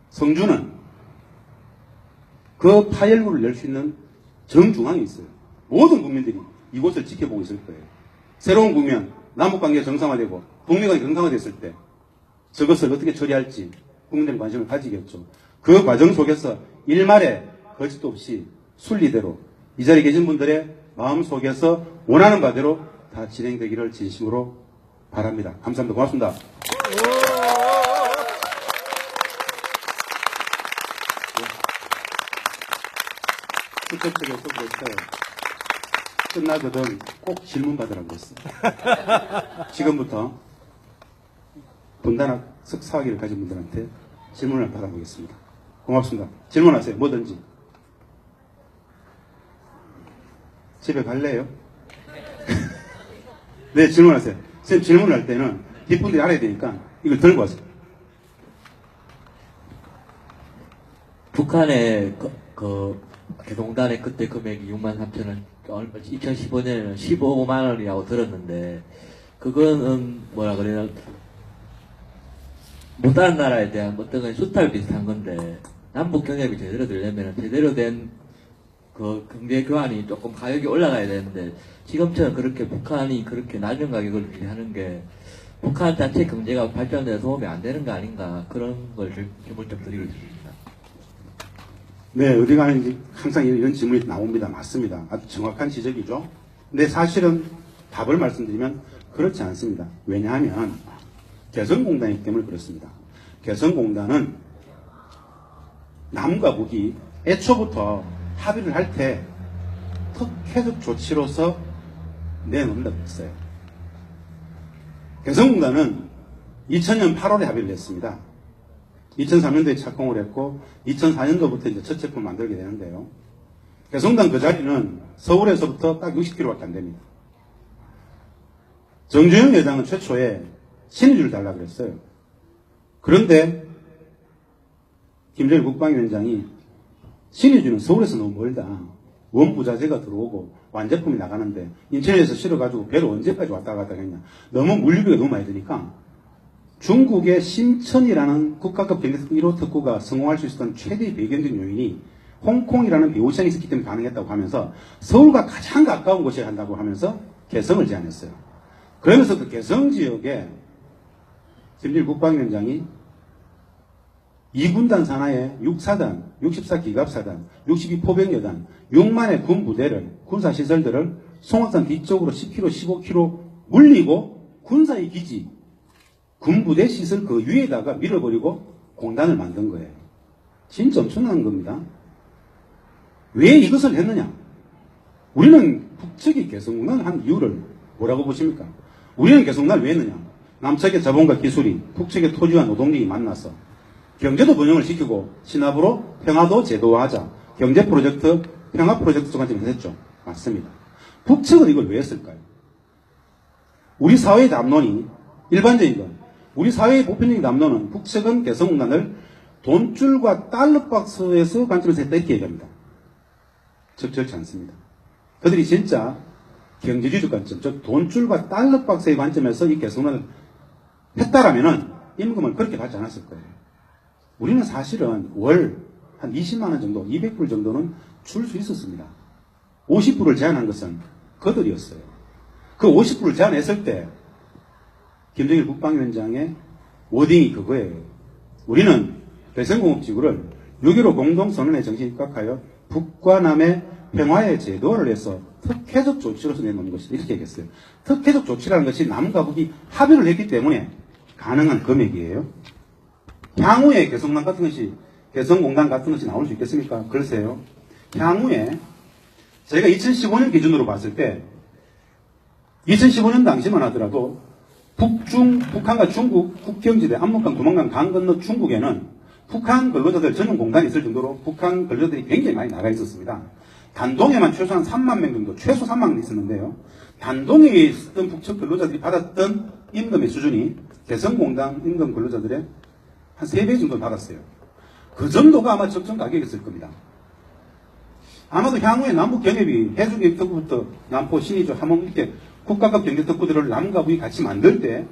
성주는 그 파열구를 열 수 있는 정중앙에 있어요. 모든 국민들이 이곳을 지켜보고 있을 거예요. 새로운 국면, 남북관계가 정상화되고 북미관계가 정상화됐을 때 저것을 어떻게 처리할지 국민들의 관심을 가지겠죠. 그 과정 속에서 일말의 거짓도 없이 순리대로 이 자리에 계신 분들의 마음 속에서 원하는 바대로 다 진행되기를 진심으로 바랍니다. 감사합니다. 고맙습니다. 수첩책에서 그랬어요. 끝나거든 꼭 질문 받으라고 했어요. 지금부터 분단학 석사학위를 가진 분들한테 질문을 받아보겠습니다. 고맙습니다. 질문하세요. 뭐든지. 집에 갈래요? 네, 질문하세요. 선생님 질문을 할 때는 뒷분들이 알아야 되니까 이걸 들고 와세요. 북한의 개동단의 그때 금액이 63,000원, 2015년에는 15만 원이라고 들었는데, 그거는 뭐라 그래야, 못 다른 나라에 대한 어떤 수탈 비슷한 건데, 남북 경협이 제대로 되려면 제대로 된 그 경제 교환이 조금 가격이 올라가야 되는데, 지금처럼 그렇게 북한이 그렇게 낮은 가격을 유지하는 게 북한 자체 경제가 발전에 도움이 안 되는 거 아닌가, 그런 걸 질문 좀 드리고 싶습니다. 네, 어디 가는지 항상 이런 질문이 나옵니다. 맞습니다. 아주 정확한 지적이죠. 근데 사실은 답을 말씀드리면 그렇지 않습니다. 왜냐하면 개성공단이기 때문에 그렇습니다. 개성공단은 남과 북이 애초부터 합의를 할 때 특혜적 조치로서 내놓는다고 했어요. 개성공단은 2000년 8월에 합의를 했습니다. 2003년도에 착공을 했고 2004년도부터 이제 첫 제품을 만들게 되는데요. 개성공단 그 자리는 서울에서부터 딱 60km밖에 안 됩니다. 정주영 회장은 최초에 신의주를 달라고 그랬어요. 그런데 김정일 국방위원장이 신의주는 서울에서 너무 멀다. 원부자재가 들어오고 완제품이 나가는데 인천에서 실어가지고 배로 언제까지 왔다 갔다 했냐. 너무 물류비가 너무 많이 드니까 중국의 심천이라는 국가급 경제특구 1호 특구가 성공할 수 있었던 최대의 배경적 요인이 홍콩이라는 배후시장이 있었기 때문에 가능했다고 하면서 서울과 가장 가까운 곳에 한다고 하면서 개성을 제안했어요. 그러면서 그 개성 지역에 김정일 국방위원장이 2군단 산하에 6사단, 64기갑사단, 62포병여단, 6만의 군부대를, 군사시설들을 송악산 뒤쪽으로 10km, 15km 물리고 군사의 기지, 군부대 시설 그 위에다가 밀어버리고 공단을 만든 거예요. 진짜 엄청난 겁니다. 왜 이것을 했느냐? 우리는 북측이 개성공단을 한 이유를 뭐라고 보십니까? 우리는 개성공단을 왜 했느냐? 남측의 자본과 기술이 북측의 토지와 노동력이 만나서 경제도 번영을 시키고 신압으로 평화도 제도화하자. 경제 프로젝트, 평화 프로젝트 관점에서 했죠. 맞습니다. 북측은 이걸 왜 했을까요? 우리 사회의 담론이 일반적인 건 우리 사회의 보편적인 담론은 북측은 개성공단을 돈줄과 달러박스에서 관점에서 했다 이렇게 얘기합니다. 적절치 않습니다. 그들이 진짜 경제주의적 관점, 즉 돈줄과 달러박스의 관점에서 이 개성공단을 했다라면은 임금을 그렇게 받지 않았을 거예요. 우리는 사실은 월 한 20만 원 정도, 200불 정도는 줄 수 있었습니다. 50불을 제한한 것은 그들이었어요. 그 50불을 제한했을 때 김정일 국방위원장의 워딩이 그거예요. 우리는 개성공업지구를 6.15 공동선언의 정신에 입각하여 북과 남의 평화의 제도화를 해서 특혜적 조치로서 내놓은 것이다. 이렇게 얘기했어요. 특혜적 조치라는 것이 남과 북이 합의를 했기 때문에 가능한 금액이에요. 향후에 개성공단 같은 것이, 개성공단 같은 것이 나올 수 있겠습니까? 글쎄요. 향후에 저희가 2015년 기준으로 봤을 때 2015년 당시만 하더라도 북한과 중국 국경지대 압록강, 두만강 강 건너 중국에는 북한 근로자들 전용 공단이 있을 정도로 북한 근로자들이 굉장히 많이 나가 있었습니다. 단동에만 최소 한 3만 명 정도, 최소 3만 명 있었는데요. 단동에 있었던 북측 근로자들이 받았던 임금의 수준이 개성공단 임금 근로자들의 한 3배 정도 받았어요. 그 정도가 아마 적정 가격이었을 겁니다. 아마도 향후에 남북경협이 해수경제특구부터 남포, 신의주, 함흥 이렇게 국가급 경제특구들을 남과 북이 같이 만들 때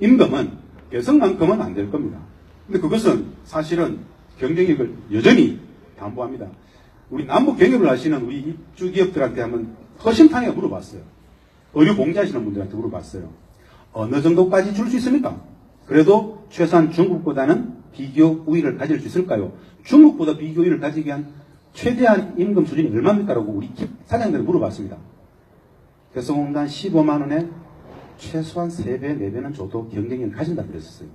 임금은 개성만큼은 안 될 겁니다. 근데 그것은 사실은 경쟁력을 여전히 담보합니다. 우리 남북경협을 하시는 우리 입주기업들한테 한번 허심탄회하게 물어봤어요. 의류 봉제하시는 분들한테 물어봤어요. 어느 정도까지 줄 수 있습니까? 그래도 최소한 중국보다는 비교 우위를 가질 수 있을까요? 중국보다 비교 우위를 가지기 위한 최대한 임금 수준이 얼마입니까라고 우리 사장님들 물어봤습니다. 개성공단 15만 원에 최소한 3배, 4배는 줘도 경쟁력을 가진다 그랬었어요.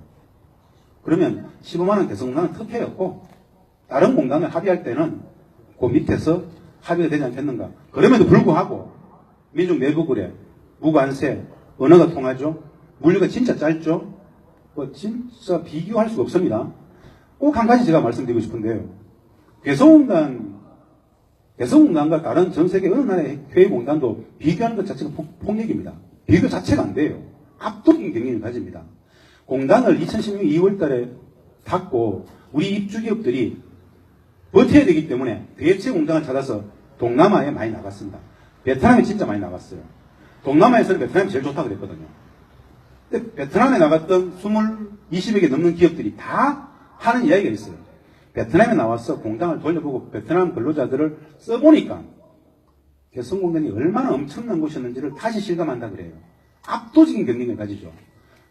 그러면 15만 원 개성공단은 특혜였고 다른 공단을 합의할 때는 그 밑에서 합의가 되지 않겠는가. 그럼에도 불구하고 민중 내부거래, 무관세, 언어가 통하죠. 물류가 진짜 짧죠. 뭐 진짜 비교할 수가 없습니다. 꼭 한 가지 제가 말씀드리고 싶은데요. 개성공단과 다른 전 세계 어느 나라의 회의공단도 비교하는 것 자체가 폭력입니다. 비교 자체가 안 돼요. 압도적인 경쟁력을 가집니다. 공단을 2016년 2월 달에 닫고 우리 입주기업들이 버텨야 되기 때문에 대체 공장을 찾아서 동남아에 많이 나갔습니다. 베트남에 진짜 많이 나갔어요. 동남아에서는 베트남이 제일 좋다고 그랬거든요. 근데 베트남에 나갔던 20여 개 넘는 기업들이 다 하는 이야기가 있어요. 베트남에 나와서 공장을 돌려보고 베트남 근로자들을 써보니까 개성공단이 얼마나 엄청난 곳이었는지를 다시 실감한다 그래요. 압도적인 경쟁력을 가지죠.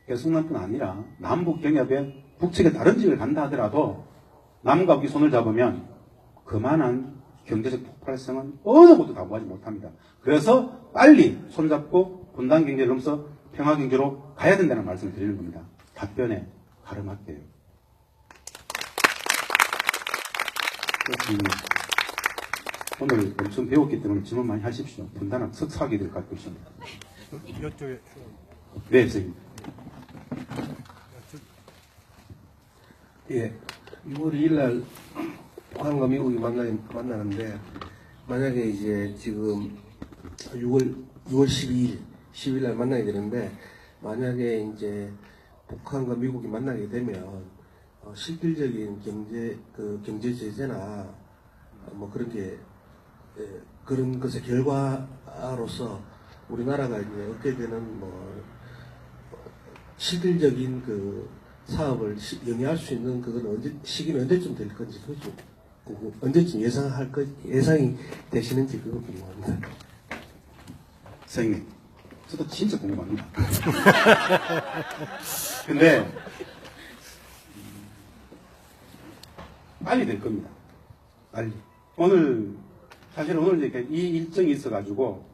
개성공단뿐 아니라 남북 경협에 북측에 다른 지역을 간다 하더라도 남과 북이 손을 잡으면 그만한 경제적 폭발성은 어느 곳도 가보하지 못합니다. 그래서 빨리 손잡고 분단 경제를 넘어서 평화 경제로 가야 된다는 말씀을 드리는 겁니다. 답변에 가름할게요. 오늘 엄청 배웠기 때문에 질문 많이 하십시오. 분단한 석사학위들 갖고 있습니다. 이쪽에. 네, 선생님. 예, 6월 2일 날 북한과 미국이 만나는데, 만약에 이제 지금 6월 12일 날 만나게 되는데, 만약에 이제 북한과 미국이 만나게 되면, 실질적인 경제 제재나, 뭐 그런 게, 그런 것의 결과로서 우리나라가 이제 얻게 되는 실질적인 사업을 영위할 수 있는 시기는 언제쯤 될 건지, 언제쯤 예상이 되시는지 그거 궁금합니다. 선생님, 저도 진짜 궁금합니다. 근데 빨리 될 겁니다. 빨리. 사실 오늘 이렇게 이 일정이 있어가지고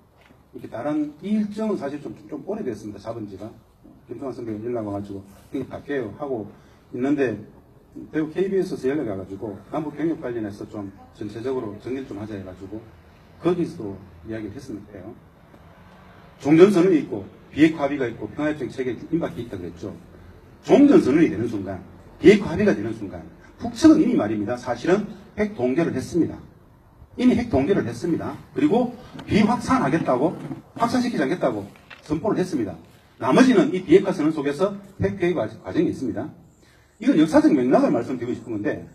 이렇게 다른 이 일정은 사실 좀 오래됐습니다. 잡은 지가. 김종환 선배가 연락 와가지고 이게 갈게요 하고 있는데 대구 KBS에서 연락이 와가지고 남북 경협 관련해서 좀 전체적으로 정리를 좀 하자 해가지고 거기서 이야기를 했었는데요. 종전선언이 있고 비핵화 합의가 있고 평화협정 체계에 임박해 있다 그랬죠. 종전선언이 되는 순간, 비핵화 합의가 되는 순간 북측은 이미 말입니다. 사실은 핵 동결을 했습니다. 이미 핵 동결을 했습니다. 그리고 비확산하겠다고, 확산시키지 않겠다고 선포를 했습니다. 나머지는 이 비핵화 선언 속에서 핵 폐기 과정이 있습니다. 이건 역사적 맥락을 말씀드리고 싶은 건데,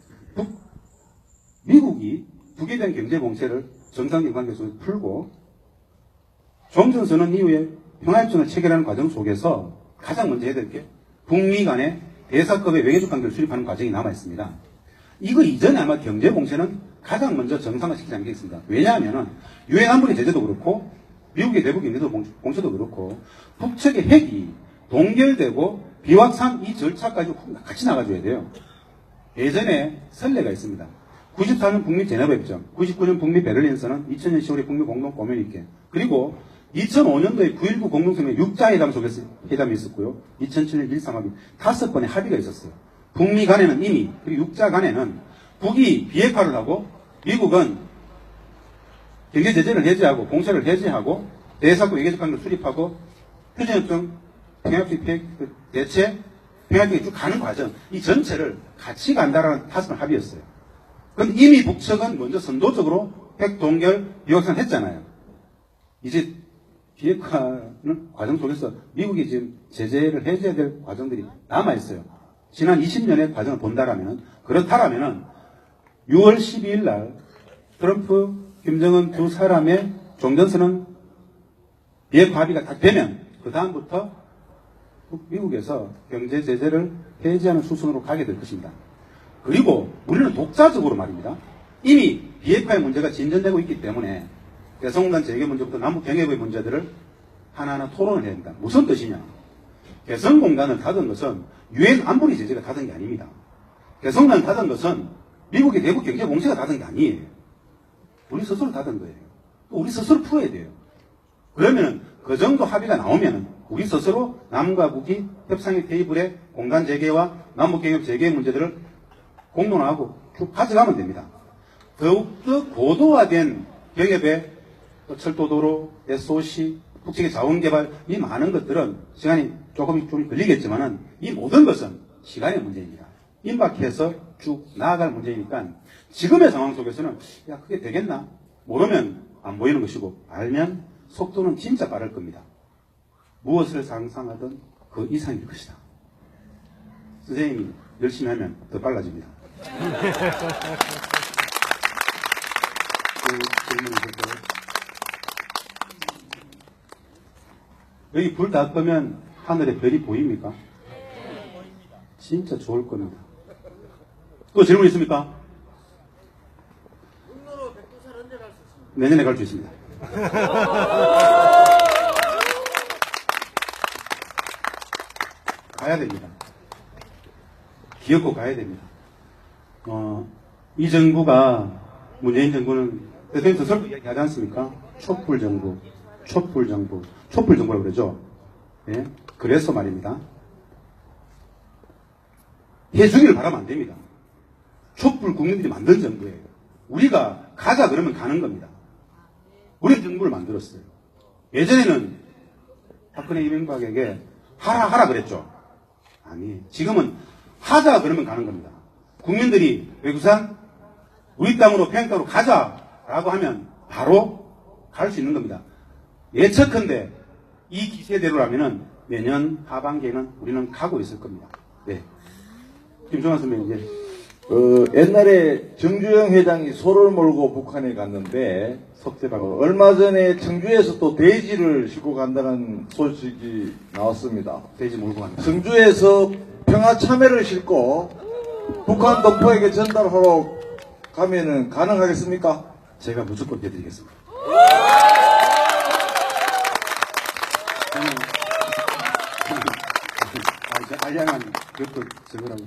미국이 북에 대한 경제 봉쇄를 정상적 관계 속에서 풀고, 종전선언 이후에 평화협정을 체결하는 과정 속에서 가장 먼저 해야 될 게 북미 간의 대사급의 외교적 관계를 수립하는 과정이 남아있습니다. 이거 이전에 아마 경제 봉쇄는 가장 먼저 정상화시키지 않겠습니다. 왜냐하면 유엔 안보리 제재도 그렇고 미국의 내부 경제도 봉쇄도 그렇고 북측의 핵이 동결되고 비확산 이 절차까지 같이 나가줘야 돼요. 예전에 선례가 있습니다. 94년 북미 제네바 협정, 99년 북미 베를린선언, 2000년 10월에 북미 공동 커뮤니케, 그리고 2005년도에 9.19 공동성명 6자회담 속에서 회담이 있었고요. 2007년 1.3합의 5번의 합의가 있었어요. 북미 간에는 이미, 그리고 6자 간에는 북이 비핵화를 하고 미국은 경제 제재를 해제하고 봉쇄를 해제하고 대사급 외교적 관계를 수립하고 휴전협정, 평화협정 대체 평화협정이 쭉 가는 과정, 이 전체를 같이 간다라는 5번 합의였어요. 그럼 이미 북측은 먼저 선도적으로 핵 동결 비확산 했잖아요. 이제 비핵화는 과정 속에서 미국이 지금 제재를 해제해야 될 과정들이 남아있어요. 지난 20년의 과정을 본다라면, 그렇다라면은 6월 12일 날 트럼프, 김정은 두 사람의 종전선언 비핵화 합의가 딱 되면 그 다음부터 미국에서 경제 제재를 해제하는 수순으로 가게 될 것입니다. 그리고 우리는 독자적으로 말입니다. 이미 비핵화의 문제가 진전되고 있기 때문에 개성공단 재개 문제부터 남북 경협의 문제들을 하나하나 토론을 해야 합니다. 무슨 뜻이냐? 개성공단을 닫은 것은 유엔 안보리 제재가 닫은 게 아닙니다. 개성난 닫은 것은 미국의 대북 경제 공세가 닫은 게 아니에요. 우리 스스로 닫은 거예요. 또 우리 스스로 풀어야 돼요. 그러면 그 정도 합의가 나오면 우리 스스로 남과 북이 협상의 테이블에 공간 재개와 남북 경협 재개 문제들을 공론화하고 쭉 가져가면 됩니다. 더욱더 고도화된 경협의 철도도로, SOC, 국책의 자원개발 이 많은 것들은 시간이 조금 좀 걸리겠지만은 이 모든 것은 시간의 문제입니다. 임박해서 쭉 나아갈 문제이니까 지금의 상황 속에서는 야 그게 되겠나? 모르면 안 보이는 것이고 알면 속도는 진짜 빠를 겁니다. 무엇을 상상하든 그 이상일 것이다. 선생님이 열심히 하면 더 빨라집니다. 그 질문이 있을까요? 여기 불 다 끄면 하늘에 별이 보입니까? 진짜 좋을 겁니다. 또 질문 있습니까? 내년에 갈 수 있습니다. 가야 됩니다. 기어코 가야 됩니다. 이 정부가, 문재인 정부는 대통령 스스로 이야기하지 않습니까? 촛불 정부, 촛불 정부, 촛불 정부라고 그러죠. 예? 그래서 말입니다. 해주기를 바라면 안 됩니다. 촛불 국민들이 만든 정부예요. 우리가 가자 그러면 가는 겁니다. 우리 정부를 만들었어요. 예전에는 박근혜 이명박에게 하라 그랬죠. 아니, 지금은 하자 그러면 가는 겁니다. 국민들이 외구산 우리 땅으로 평양땅으로 가자라고 하면 바로 갈 수 있는 겁니다. 예측컨대 이 기세대로라면은 내년 하반기에는 우리는 가고 있을 겁니다. 네. 김종환 선배님 이제. 옛날에 정주영 회장이 소를 몰고 북한에 갔는데 석재라고 얼마 전에 청주에서 또 돼지를 싣고 간다는 소식이 나왔습니다. 돼지 몰고 간다. 청주에서 평화 참외를 싣고 북한 동포에게 전달하러 가면은 가능하겠습니까? 제가 무조건 해드리겠습니다. 저는 알량한 기업도 저거라고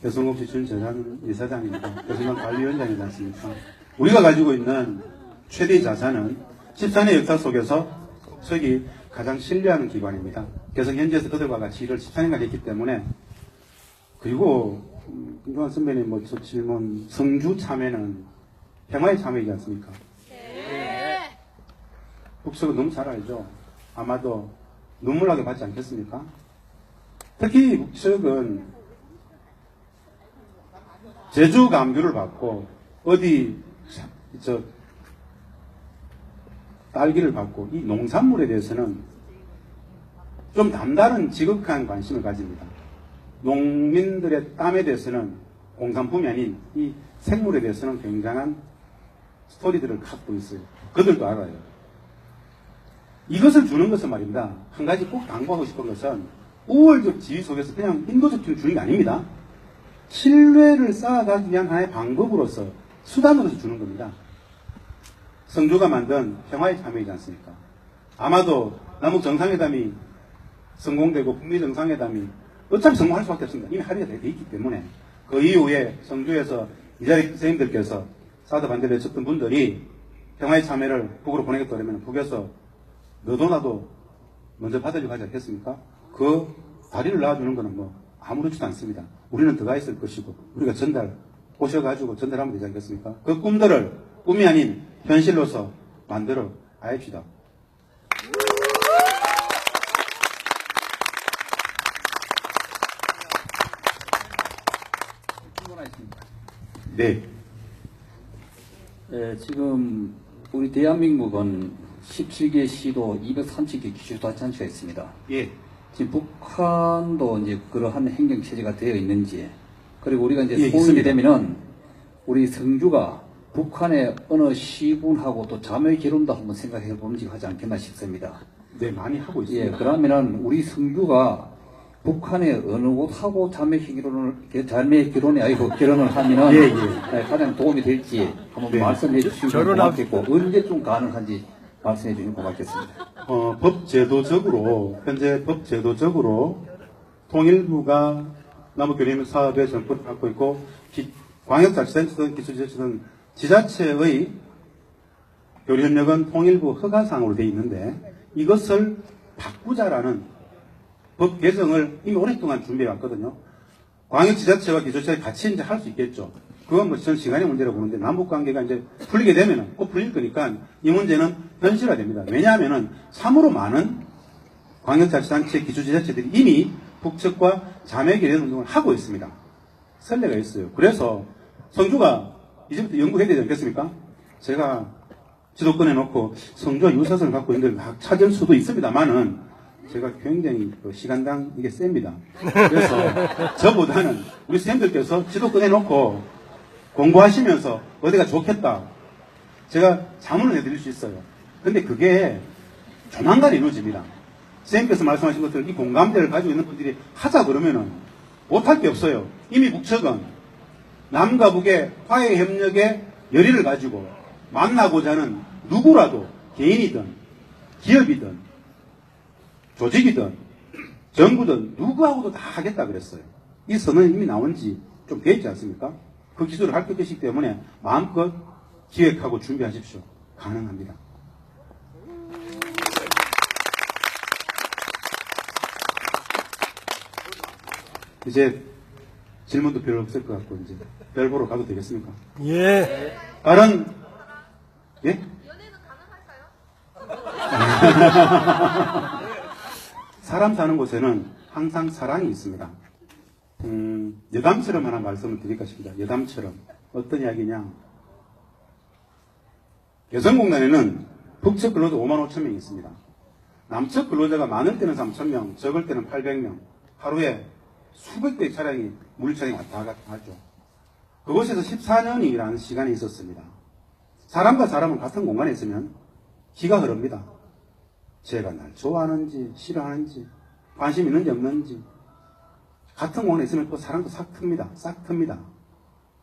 배송업체 준재산 이사장입니다. 배송관 관리위원장이지 않습니까? 우리가 가지고 있는 최대 자산은 14년 역사 속에서 서기 가장 신뢰하는 기관입니다. 그래서 현지에서 그들과 같이 일을 14년간 했기 때문에 그리고 김종환 선배님 뭐 저 질문 성주 참회는 평화의 참회이지 않습니까? 네. 북석은 너무 잘 알죠? 아마도 눈물나게 받지 않겠습니까? 특히 북석은 제주 감귤을 받고 어디 딸기를 받고 이 농산물에 대해서는 좀 남다른 지극한 관심을 가집니다. 농민들의 땀에 대해서는 공산품이 아닌 이 생물에 대해서는 굉장한 스토리들을 갖고 있어요. 그들도 알아요. 이것을 주는 것은 말입니다. 한 가지 꼭 당부하고 싶은 것은 우월적 지위 속에서 그냥 인도적 지위를 주는 게 아닙니다. 신뢰를 쌓아가기 위한 하나의 방법으로서 수단으로서 주는 겁니다. 성주가 만든 평화의 참여이지 않습니까? 아마도 남북 정상회담이 성공되고 북미 정상회담이 어차피 성공할 수밖에 없습니다. 이미 합의가 돼 있기 때문에 그 이후에 성주에서 이 자리 선생님들께서 사드 반대를 외쳤던 분들이 평화의 참여를 북으로 보내겠다 그러면 북에서 너도 나도 먼저 받으려고 하지 않겠습니까? 그 다리를 놔주는 것은 뭐 아무렇지도 않습니다. 우리는 들어가 있을 것이고 우리가 오셔가지고 전달하면 되지 않겠습니까? 그 꿈들을 꿈이 아닌 현실로서 만들어 가입시다. 네. 지금 우리 대한민국은 17개 시도 230개 기초자치단체가 있습니다. 예. 지금 북한도 이제 그러한 행정 체제가 되어 있는지, 그리고 우리가 이제 예, 소집이 있습니다. 되면은 우리 성주가 북한의 어느 시군하고 또 자매 결혼도 한번 생각해 보면 하지 않겠나 싶습니다. 네, 많이 하고 예, 있습니다. 그러면은 우리 성주가 북한의 어느 곳하고 자매 결혼이 아니고 결혼을 하면은 예. 가장 도움이 될지 한번 네. 말씀해 주시면 고맙겠고 언제쯤 가능한지 말씀해 주시면 고맙겠습니다. 법제도적으로 현재 법제도적으로 통일부가 남북교림 사업의 전권을 갖고 있고 광역자치단체든 기초지자체든 지자체의 교류협력은 통일부 허가상으로 되어 있는데 이것을 바꾸자라는 법 개정을 이미 오랫동안 준비해 왔거든요. 광역지자체와 기초지자체 같이 이제 할 수 있겠죠. 그건 뭐 전 시간의 문제라고 보는데 남북관계가 이제 풀리게 되면은 꼭 풀릴 거니까 이 문제는 현실화됩니다. 왜냐하면은 참으로 많은 광역자치단체, 기초지자체들이 이미 북측과 자매교련 운동을 하고 있습니다. 선례가 있어요. 그래서 성주가 이제부터 연구해야 되지 않겠습니까? 제가 지도권에 놓고 성주와 유사성을 갖고 있는데 막 찾을 수도 있습니다만은 제가 굉장히 시간당 이게 셉니다. 그래서 저보다는 우리 선생님들께서 지도권에 놓고 공부하시면서 어디가 좋겠다. 제가 자문을 해드릴 수 있어요. 근데 그게 조만간 이루어집니다. 선생님께서 말씀하신 것들 이 공감대를 가지고 있는 분들이 하자 그러면은 못할 게 없어요. 이미 북측은 남과 북의 화해 협력의 열의를 가지고 만나고자 하는 누구라도 개인이든 기업이든 조직이든 정부든 누구하고도 다 하겠다 그랬어요. 이 선언이 이미 나온 지 좀 되었지 않습니까? 그 기술을 할 것이기 때문에 마음껏 기획하고 준비하십시오. 가능합니다. 이제 질문도 별로 없을 것 같고 이제 별 보러 가도 되겠습니까? 예. 다른 예? 연애는 가능할까요? 사람 사는 곳에는 항상 사랑이 있습니다. 여담처럼 하나 말씀을 드릴까 싶습니다. 여담처럼 어떤 이야기냐? 여성공단에는 북측 근로자 5만 5천 명이 있습니다. 남측 근로자가 많을 때는 3천 명, 적을 때는 800명. 하루에 수백 대의 차량이 물차량이 왔다 갔다 하죠. 그곳에서 14년이라는 시간이 있었습니다. 사람과 사람은 같은 공간에 있으면 기가 흐릅니다. 제가 날 좋아하는지 싫어하는지 관심 있는지 없는지 같은 공간에 있으면 또 사람도 싹 틉니다. 싹 틉니다.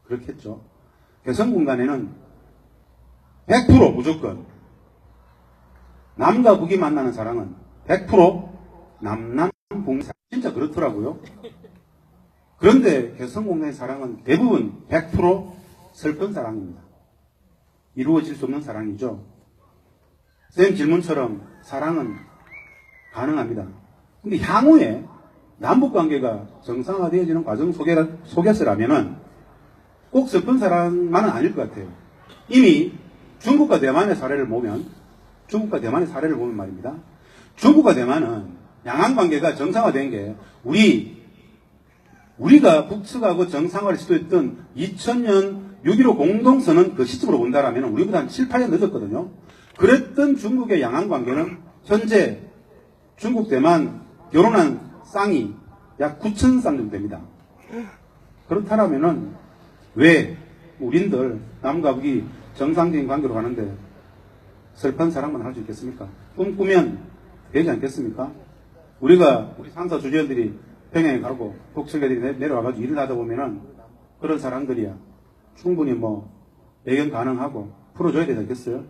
그렇겠죠. 개성공단에는 100% 무조건 남과 북이 만나는 사랑은 100% 남남북 진짜 그렇더라고요. 그런데 개성공단의 사랑은 대부분 100% 슬픈 사랑입니다. 이루어질 수 없는 사랑이죠. 쌤 질문처럼 사랑은 가능합니다. 근데 향후에 남북관계가 정상화되어지는 과정 속에서라면은 꼭 슬픈 사랑만은 아닐 것 같아요. 이미 중국과 대만의 사례를 보면 말입니다. 중국과 대만은 양안관계가 정상화된 게 우리가 북측하고 정상화를 시도했던 2000년 6.15 공동선언 그 시점으로 본다라면 우리보다 한 7, 8년 늦었거든요. 그랬던 중국의 양안관계는 현재 중국 대만 결혼한 쌍이 약 9,000쌍 정도 됩니다. 그렇다면은 왜 우린들 남과 북이 정상적인 관계로 가는데 슬픈 사랑만 할 수 있겠습니까? 꿈꾸면 되지 않겠습니까? 우리 상사 주재원들이 평양에 가고 북측 애들이 내려와가지고 일을 하다 보면은 그런 사람들이야 충분히 애견 가능하고 풀어줘야 되지 않겠어요?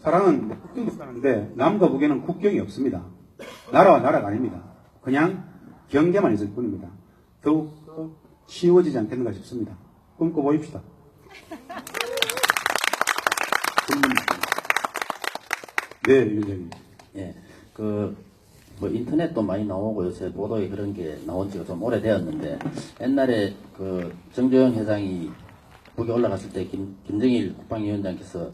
사랑은 국경도 사는데 남과 북에는 국경이 없습니다. 나라와 나라가 아닙니다. 그냥 경계만 있을 뿐입니다. 더욱 쉬워지지 않겠는가 싶습니다. 꿈꿔보입시다. 네, 위원장님. 예, 인터넷도 많이 나오고 요새 보도에 그런 게 나온 지가 좀 오래되었는데, 옛날에 정조영 회장이 북에 올라갔을 때 김정일 국방위원장께서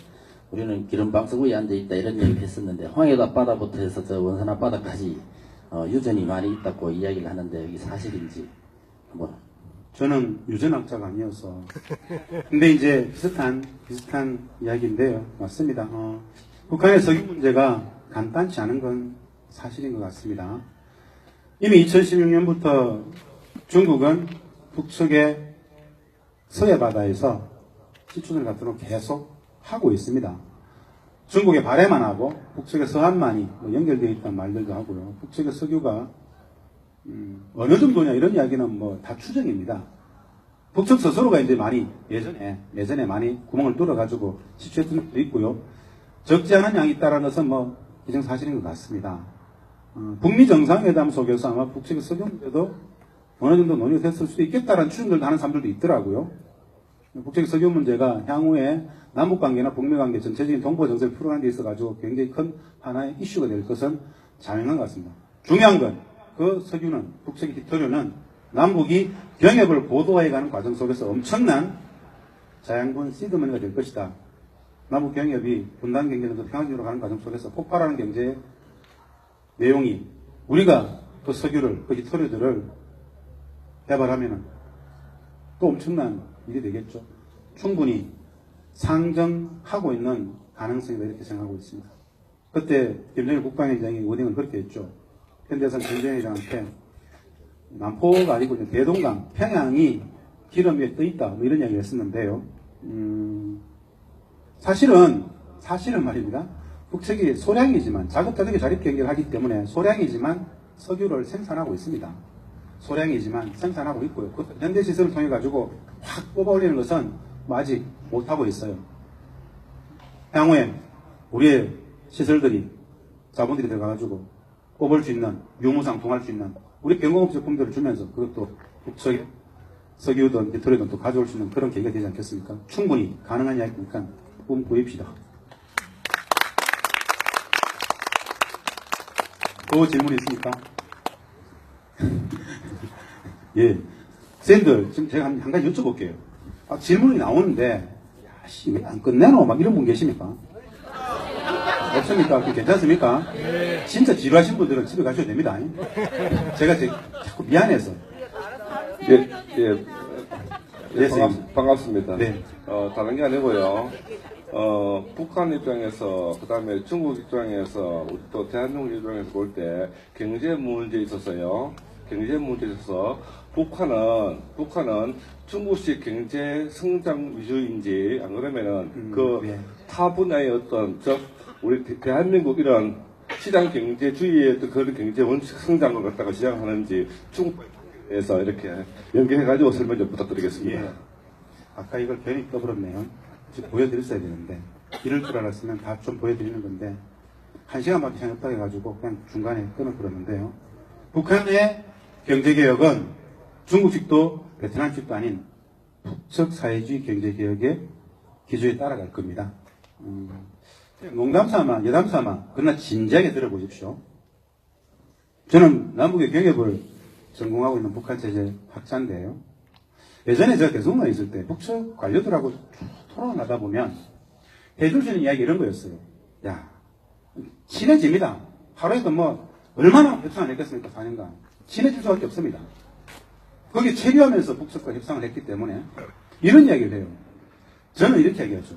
우리는 기름방석 위에 앉아있다 이런 얘기를 했었는데, 황해도 앞바다부터 해서 저 원산 앞바다까지 유전이 많이 있다고 이야기를 하는데, 이게 사실인지 한번. 저는 유전학자가 아니어서. 근데 이제 비슷한 이야기인데요. 맞습니다. 북한의 석유 문제가 간단치 않은 건 사실인 것 같습니다. 이미 2016년부터 중국은 북측의 서해 바다에서 시춘을 갖도록 계속 하고 있습니다. 중국의 발해만 하고 북측의 서한만이 연결되어 있다는 말들도 하고요. 북측의 석유가 어느 정도냐 이런 이야기는 다 추정입니다. 북측 스스로가 이제 많이 예전에 많이 구멍을 뚫어가지고 시추했던 것도 있고요. 적지 않은 양이 있다라는 것은 기정사실인 것 같습니다. 북미 정상회담 속에서 아마 북측의 석유 문제도 어느 정도 논의가 됐을 수도 있겠다라는 추정들도 하는 사람들도 있더라고요. 국제적 석유 문제가 향후에 남북관계나 북미관계 전체적인 동북아 정세를 풀어가는 데 있어가지고 굉장히 큰 하나의 이슈가 될 것은 자명한 것 같습니다. 중요한 건 그 석유는, 북석유 깃토류는 남북이 경협을 고도화해가는 과정 속에서 엄청난 자양분 시드머니가 될 것이다. 남북 경협이 분단 경제는 평화적으로 가는 과정 속에서 폭발하는 경제의 내용이 우리가 그 석유를, 그 깃토류들을 개발하면은 또 엄청난 일이 되겠죠. 충분히 상정하고 있는 가능성이다 이렇게 생각하고 있습니다. 그때 김정일 국방위원장이 워딩을 그렇게 했죠. 현대산 김정일한테 남포가 아니고 이제 대동강, 평양이 기름 위에 떠 있다 뭐 이런 이야기를 했었는데요. 사실은 말입니다. 북측이 소량이지만 자급자족의 자립 경기를 하기 때문에 소량이지만 석유를 생산하고 있습니다. 소량이지만 생산하고 있고요. 그 현대 시설을 통해 가지고 확 뽑아 올리는 것은 뭐 아직 못 하고 있어요. 향후에 우리의 시설들이 자본들이 들어가 가지고 뽑을 수 있는 유무상통할 수 있는 우리 경공업 제품들을 주면서 그것도 북측 석유든 깃토류든 또 가져올 수 있는 그런 계기가 되지 않겠습니까? 충분히 가능한 이야기니까 꿈 꾸입시다. 또 질문 있습니까? 예. 쌤들, 지금 제가 한 가지 여쭤볼게요. 질문이 나오는데, 왜 안 끝내노? 막 이런 분 계십니까? 없습니까? 괜찮습니까? 진짜 지루하신 분들은 집에 가셔도 됩니다. 제가 자꾸 미안해서. 예, 쌤. 반갑습니다. 네. 다른 게 아니고요. 북한 입장에서, 그 다음에 중국 입장에서, 우리 또 대한민국 입장에서 볼 때 경제 문제에 있어서요. 경제 문제에 있어서 북한은 중국식 경제 성장 위주인지 안 그러면은 네. 타 분야의 어떤 우리 대한민국 이런 시장 경제주의의 어떤 그런 경제 원칙 성장을 갖다가 시작하는지 중국에서 이렇게 연계해가지고 설명 좀 부탁드리겠습니다. 예. 아까 이걸 괜히 떠버렸네요. 지금 보여드렸어야 되는데 이럴 줄 알았으면 다 좀 보여드리는 건데 1시간밖에 시간이 없다고 해가지고 그냥 중간에 끊어버렸는데요. 북한의 경제개혁은 중국식도 베트남식도 아닌 북측 사회주의 경제개혁의 기조에 따라갈 겁니다. 농담삼아 여담삼아 그러나 진지하게 들어보십시오. 저는 남북의 경협을 전공하고 있는 북한 체제 학자인데요. 예전에 제가 대통령에 있을 때 북측 관료들하고 토론을 하다 보면 해줄 수 있는 이야기 이런 거였어요. 야, 친해집니다. 하루에도 뭐 얼마나 협상을 했겠습니까? 4년간. 친해질 수밖에 없습니다. 거기에 체류하면서 북측과 협상을 했기 때문에 이런 이야기를 해요. 저는 이렇게 얘기하죠.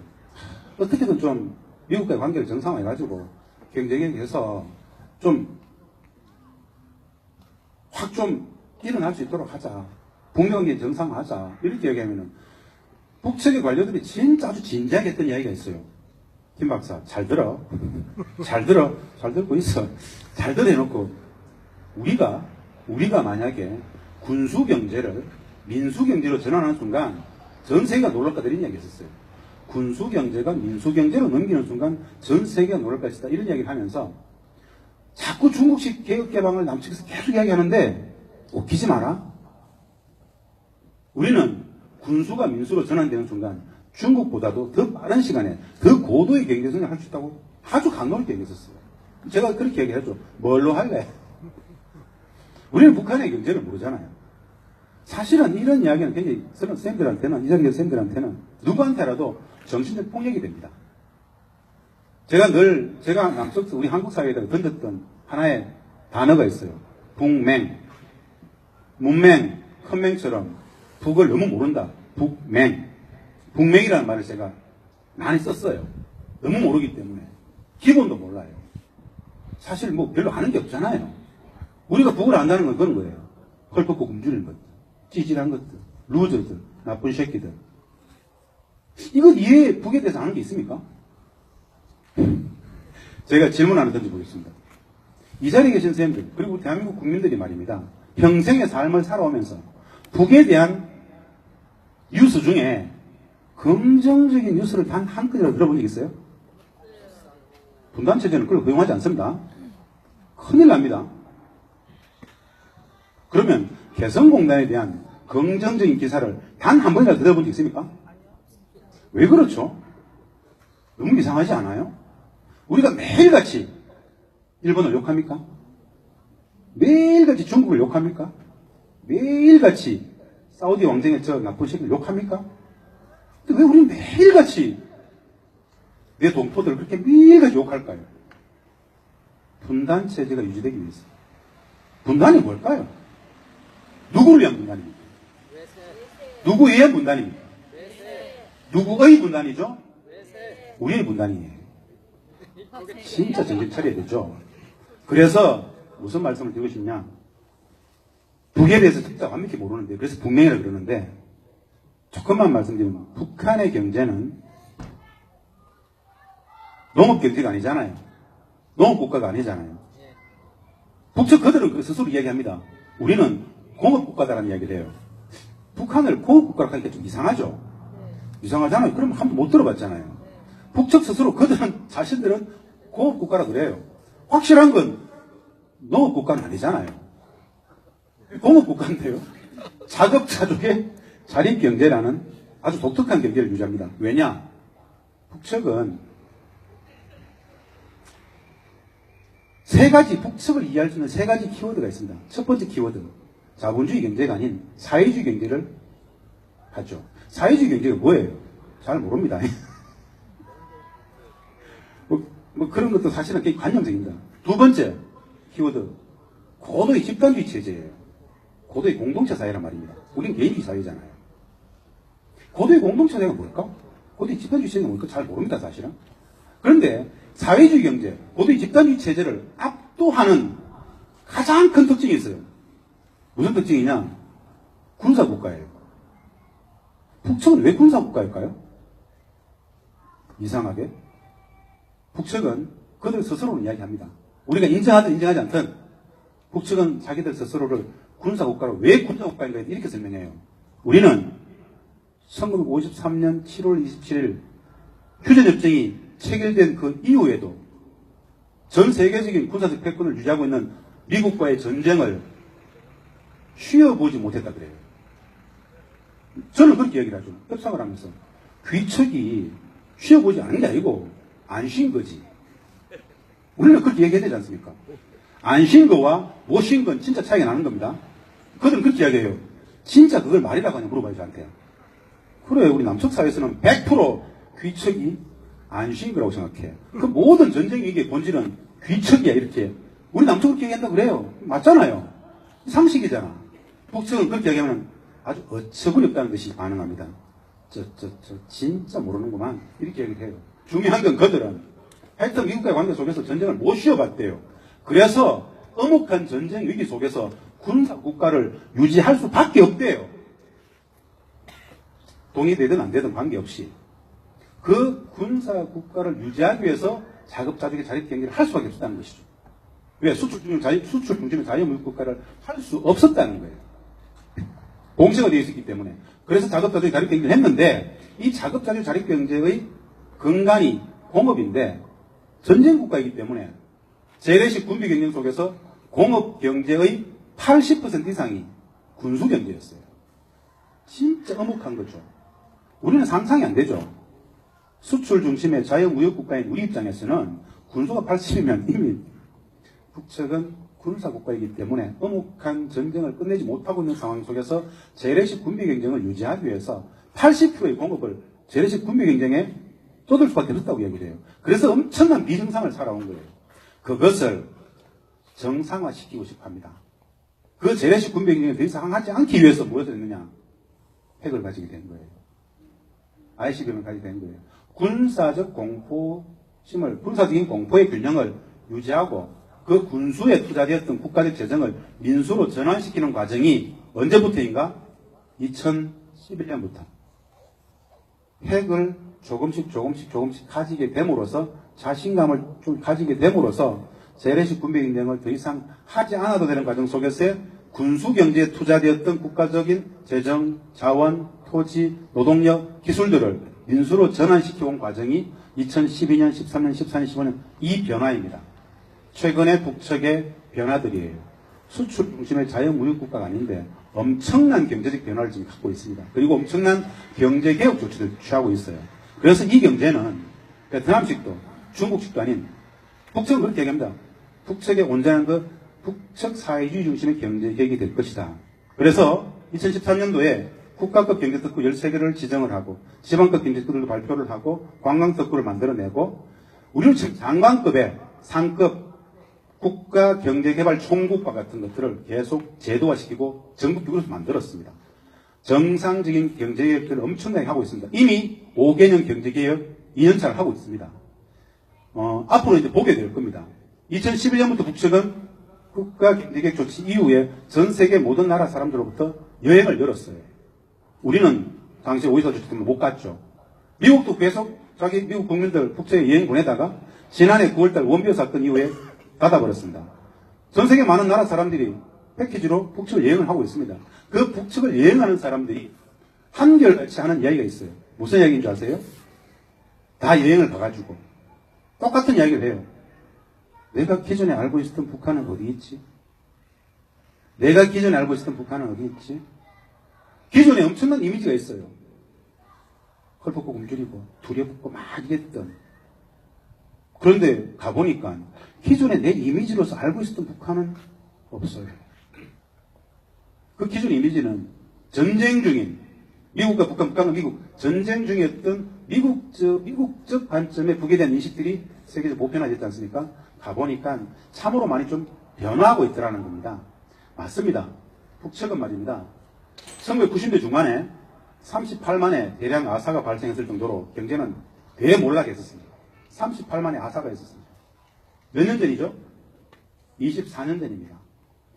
어떻게든 좀 미국과의 관계를 정상화해가지고 경쟁해서 좀 확 좀 일어날 수 있도록 하자. 북미관계 정상화하자. 이렇게 얘기하면은 북측의 관료들이 진짜 아주 진지하게 했던 이야기가 있어요. 김 박사, 잘 들어. 잘 듣고 있어. 잘 들어 해놓고 우리가 만약에 군수경제를 민수경제로 전환하는 순간 전 세계가 놀랄 거다 이런 이야기 했었어요. 군수경제가 민수경제로 넘기는 순간 전 세계가 놀랄 것이다 이런 이야기를 하면서 자꾸 중국식 개혁개방을 남측에서 계속 이야기하는데 웃기지 마라. 우리는 군수가 민수로 전환되는 순간 중국보다도 더 빠른 시간에 더 고도의 경제성장을 할 수 있다고 아주 강력하게 얘기했었어요. 제가 그렇게 얘기했죠. 뭘로 할래? 우리는 북한의 경제를 모르잖아요. 사실은 이런 이야기는 굉장히 쌤들한테는, 이 자리의 쌤들한테는 누구한테라도 정신적 폭력이 됩니다. 제가 남쪽, 우리 한국 사회에다가 던졌던 하나의 단어가 있어요. 북맹. 문맹, 큰맹처럼 북을 너무 모른다. 북맹. 북맹이라는 말을 제가 많이 썼어요. 너무 모르기 때문에. 기본도 몰라요. 사실 뭐 별로 아는 게 없잖아요. 우리가 북을 안다는 건 그런 거예요. 헐벗고 굶주리는 것들. 찌질한 것들. 루저들. 나쁜 새끼들. 이거 이해 북에 대해서 아는 게 있습니까? 제가 질문 하나 던져보겠습니다. 이 자리에 계신 선생님들, 그리고 대한민국 국민들이 말입니다. 평생의 삶을 살아오면서 북에 대한 뉴스 중에 긍정적인 뉴스를 단 한 건이라도 들어본 적 있어요? 분단체제는 그걸 허용하지 않습니다. 큰일 납니다. 그러면 개성공단에 대한 긍정적인 기사를 단 한 번이라도 들어본 적 있습니까? 왜 그렇죠? 너무 이상하지 않아요? 우리가 매일같이 일본을 욕합니까? 매일같이 중국을 욕합니까? 매일같이 사우디 왕정의 저 나쁜 새끼를 욕합니까? 근데 왜 우리는 매일같이 내 동포들을 그렇게 매일같이 욕할까요? 분단 체제가 유지되기 위해서. 분단이 뭘까요? 누구를 위한 분단입니까? 누구에 의한 분단입니까? 누구의 분단이죠? 우리의 분단이에요. 진짜 정신 차려야 되죠. 그래서 무슨 말씀을 드리고 싶냐? 북에 대해서 진짜 완벽히 모르는데, 그래서 북맹이라고 그러는데, 조금만 말씀드리면 북한의 경제는 농업 경제가 아니잖아요. 농업 국가가 아니잖아요. 북측 그들은 그 스스로 이야기합니다. 우리는 공업 국가다라는 이야기를 해요. 북한을 공업 국가로 하니까 좀 이상하죠. 이상하잖아요. 그럼 한 번 못 들어봤잖아요. 북측 스스로 그들은 자신들은 공업 국가라 그래요. 확실한 건 농업 국가는 아니잖아요. 공업 국가인데요. 자급자족의 자립 경제라는 아주 독특한 경제를 유지합니다. 왜냐? 북측은 세 가지, 북측을 이해할 수 있는 세 가지 키워드가 있습니다. 첫 번째 키워드, 자본주의 경제가 아닌 사회주의 경제를 하죠. 사회주의 경제가 뭐예요? 잘 모릅니다. 뭐 그런 것도 사실은 꽤 관념적입니다. 두 번째 키워드, 고도의 집단주의 체제예요. 고도의 공동체 사회란 말입니다. 우리는 개인주의 사회잖아요. 고도의 공동체 사회가 뭘까? 고도의 집단주의 체제가 뭘까? 잘 모릅니다, 사실은. 그런데 사회주의 경제, 고도의 집단주의 체제를 압도하는 가장 큰 특징이 있어요. 무슨 특징이냐? 군사국가예요. 북측은 왜 군사국가일까요? 이상하게 북측은 그들 스스로는 이야기합니다. 우리가 인정하든 인정하지 않든 북측은 자기들 스스로를 군사국가로, 왜 군사국가인가 이렇게 설명해요. 우리는 1953년 7월 27일 휴전협정이 체결된 그 이후에도 전 세계적인 군사적 패권을 유지하고 있는 미국과의 전쟁을 쉬어보지 못했다 그래요. 저는 그렇게 얘기를 하죠. 협상을 하면서 귀척이 쉬어보지 않은 게 아니고 안 쉰 거지. 우리는 그렇게 얘기해야 되지 않습니까? 안 쉰 거와 못 쉰 건 진짜 차이가 나는 겁니다. 그들은 그렇게 이야기해요. 진짜 그걸 말이라고 하냐 물어봐요, 저한테. 그래, 우리 남측 사회에서는 100% 귀척이 안 쉰 거라고 생각해. 그 모든 전쟁의 이게 본질은 귀척이야, 이렇게. 우리 남측은 그렇게 얘기한다 그래요. 맞잖아요. 상식이잖아. 북측은 그렇게 얘기하면 아주 어처구니 없다는 듯이 반응합니다. 진짜 모르는구만. 이렇게 얘기를 해요. 중요한 건 그들은 하여튼 미국과의 관계 속에서 전쟁을 못 쉬어봤대요. 그래서 엄혹한 전쟁 위기 속에서 군사국가를 유지할 수밖에 없대요. 동의되든 안 되든 관계없이. 그 군사국가를 유지하기 위해서 자급자족의 자립경제를 할 수밖에 없었다는 것이죠. 왜? 수출 중심의 자유무역국가를 할 수 없었다는 거예요. 공시가 되어 있었기 때문에. 그래서 자급자족의 자립경제를 했는데, 이 자급자족 자립경제의 근간이 공업인데 전쟁국가이기 때문에 재래식 군비경쟁 속에서 공업경제의 80% 이상이 군수경제였어요. 진짜 엄혹한 거죠. 우리는 상상이 안 되죠. 수출 중심의 자유무역국가인 우리 입장에서는 군수가 80이면 이미 북측은 군사국가이기 때문에 엄혹한 전쟁을 끝내지 못하고 있는 상황 속에서 재래식 군비경쟁을 유지하기 위해서 80%의 공업을 재래식 군비경쟁에 쏟을 수밖에 없다고 얘기를 해요. 그래서 엄청난 비정상을 살아온 거예요. 그것을 정상화시키고 싶어 합니다. 그 재래식 군비경쟁에 더 이상 하지 않기 위해서 무엇을 했느냐? 핵을 가지게 된 거예요. ICBM을 가지게 된 거예요. 군사적 공포심을, 군사적인 공포의 균형을 유지하고 그 군수에 투자되었던 국가적 재정을 민수로 전환시키는 과정이 언제부터인가? 2011년부터. 핵을 조금씩 가지게 됨으로써 자신감을 좀 가지게 됨으로써 재래식 군비경쟁을 더 이상 하지 않아도 되는 과정 속에서의 군수경제에 투자되었던 국가적인 재정, 자원, 토지, 노동력, 기술들을 민수로 전환시켜온 과정이 2012년, 13년, 14년, 15년 이 변화입니다. 최근의 북측의 변화들이에요. 수출 중심의 자유무역 국가가 아닌데 엄청난 경제적 변화를 지금 갖고 있습니다. 그리고 엄청난 경제개혁 조치를 취하고 있어요. 그래서 이 경제는 베트남식도 중국식도 아닌 북측은 그렇게 얘기합니다. 북측의 온전한 그 북측 사회주의 중심의 경제개혁이 될 것이다. 그래서 2013년도에 국가급 경제특구 13개를 지정을 하고 지방급 경제특구를 발표를 하고 관광특구를 만들어내고 우리는 지금 장관급의 상급 국가경제개발 총국과 같은 것들을 계속 제도화시키고 전국적으로 만들었습니다. 정상적인 경제개혁들을 엄청나게 하고 있습니다. 이미 5개년 경제개혁 2년차를 하고 있습니다. 앞으로 이제 보게 될 겁니다. 2011년부터 북측은 국가경제개혁 조치 이후에 전 세계 모든 나라 사람들로부터 여행을 열었어요. 우리는 당시 오이사 조치 때문에 못 갔죠. 미국도 계속 자기 미국 국민들 북측에 여행 보내다가 지난해 9월달 원비어 사건 이후에 닫아버렸습니다. 전 세계 많은 나라 사람들이 패키지로 북측을 여행을 하고 있습니다. 그 북측을 여행하는 사람들이 한결같이 하는 이야기가 있어요. 무슨 이야기인 줄 아세요? 다 여행을 가가지고 똑같은 이야기를 해요. 내가 기존에 알고 있었던 북한은 어디 있지? 내가 기존에 알고 있었던 북한은 어디 있지? 기존에 엄청난 이미지가 있어요. 헐벗고 굶주리고 두려웠고 막 이랬던. 그런데 가보니까 기존에 내 이미지로서 알고 있었던 북한은 없어요. 그 기존 이미지는 전쟁 중인 미국과 북한은 미국 전쟁 중이었던 미국적 관점의 북에 대한 인식들이 세계적으로 보편화됐지 않습니까? 가보니까 참으로 많이 좀 변화하고 있더라는 겁니다. 맞습니다. 북측은 말입니다. 1990년대 중반에 38만의 대량 아사가 발생했을 정도로 경제는 대몰락했었습니다. 38만의 아사가 있었습니다. 몇 년 전이죠? 24년 전입니다.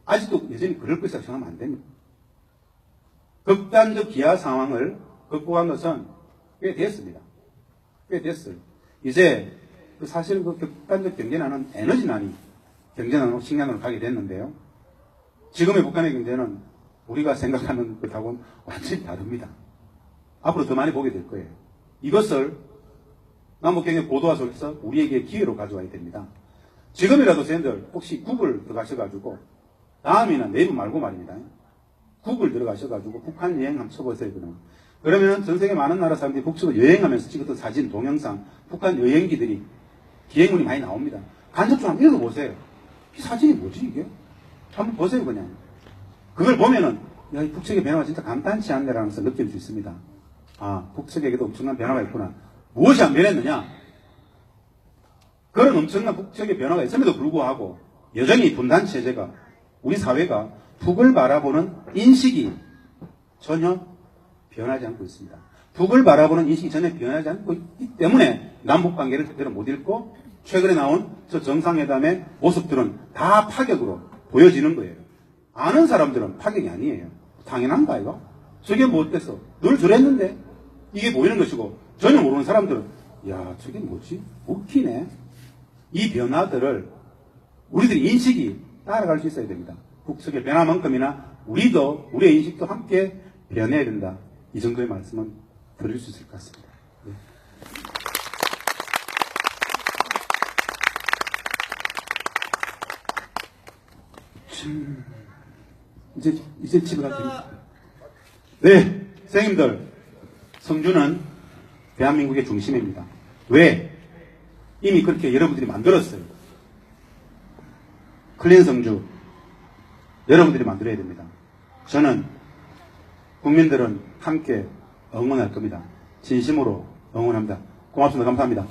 아직도 여전히 그럴 것이라고 생각하면 안 됩니다. 극단적 기아 상황을 극복한 것은 꽤 됐습니다. 꽤 됐어요. 이제 사실은 그 극단적 경제난은 에너지난이 경제난으로 식량으로 가게 됐는데요. 지금의 북한의 경제는 우리가 생각하는 것하고는 완전히 다릅니다. 앞으로 더 많이 보게 될 거예요. 이것을 남북경제 고도화 속에서 우리에게 기회로 가져와야 됩니다. 지금이라도 선생님들 혹시 구글 들어가셔가지고 다음이나 네이버 말고 말입니다. 구글 들어가셔가지고 북한 여행 한번 쳐보세요. 그러면 전 세계 많은 나라 사람들이 북측을 여행하면서 찍었던 사진, 동영상, 북한 여행기들이 기행문이 많이 나옵니다. 간접 좀 한번 읽어보세요. 이 사진이 뭐지 이게? 한번 보세요 그냥. 그걸 보면은 야, 이 북측의 변화가 진짜 간단치 않네라는 것을 느낄 수 있습니다. 아, 북측에게도 엄청난 변화가 있구나. 무엇이 안 변했느냐? 그런 엄청난 북측의 변화가 있음에도 불구하고 여전히 분단 체제가 우리 사회가 북을 바라보는 인식이 전혀 변하지 않고 있습니다. 북을 바라보는 인식이 전혀 변하지 않고 있기 때문에 남북관계를 제대로 못 읽고 최근에 나온 저 정상회담의 모습들은 다 파격으로 보여지는 거예요. 아는 사람들은 파격이 아니에요. 당연한가 이거? 저게 뭐 어때서? 늘 저랬는데 이게 보이는 것이고 전혀 모르는 사람들은 야 저게 뭐지? 웃기네. 이 변화들을 우리들이 인식이 따라갈 수 있어야 됩니다. 북측의 변화만큼이나 우리도 우리의 인식도 함께 변해야 된다. 이 정도의 말씀은 드릴 수 있을 것 같습니다. 네. 이제 집에 가도 됩니다. 네, 선생님들, 성주는 대한민국의 중심입니다. 왜? 이미 그렇게 여러분들이 만들었어요. 클린 성주, 여러분들이 만들어야 됩니다. 저는 국민들은 함께 응원할 겁니다. 진심으로 응원합니다. 고맙습니다. 감사합니다.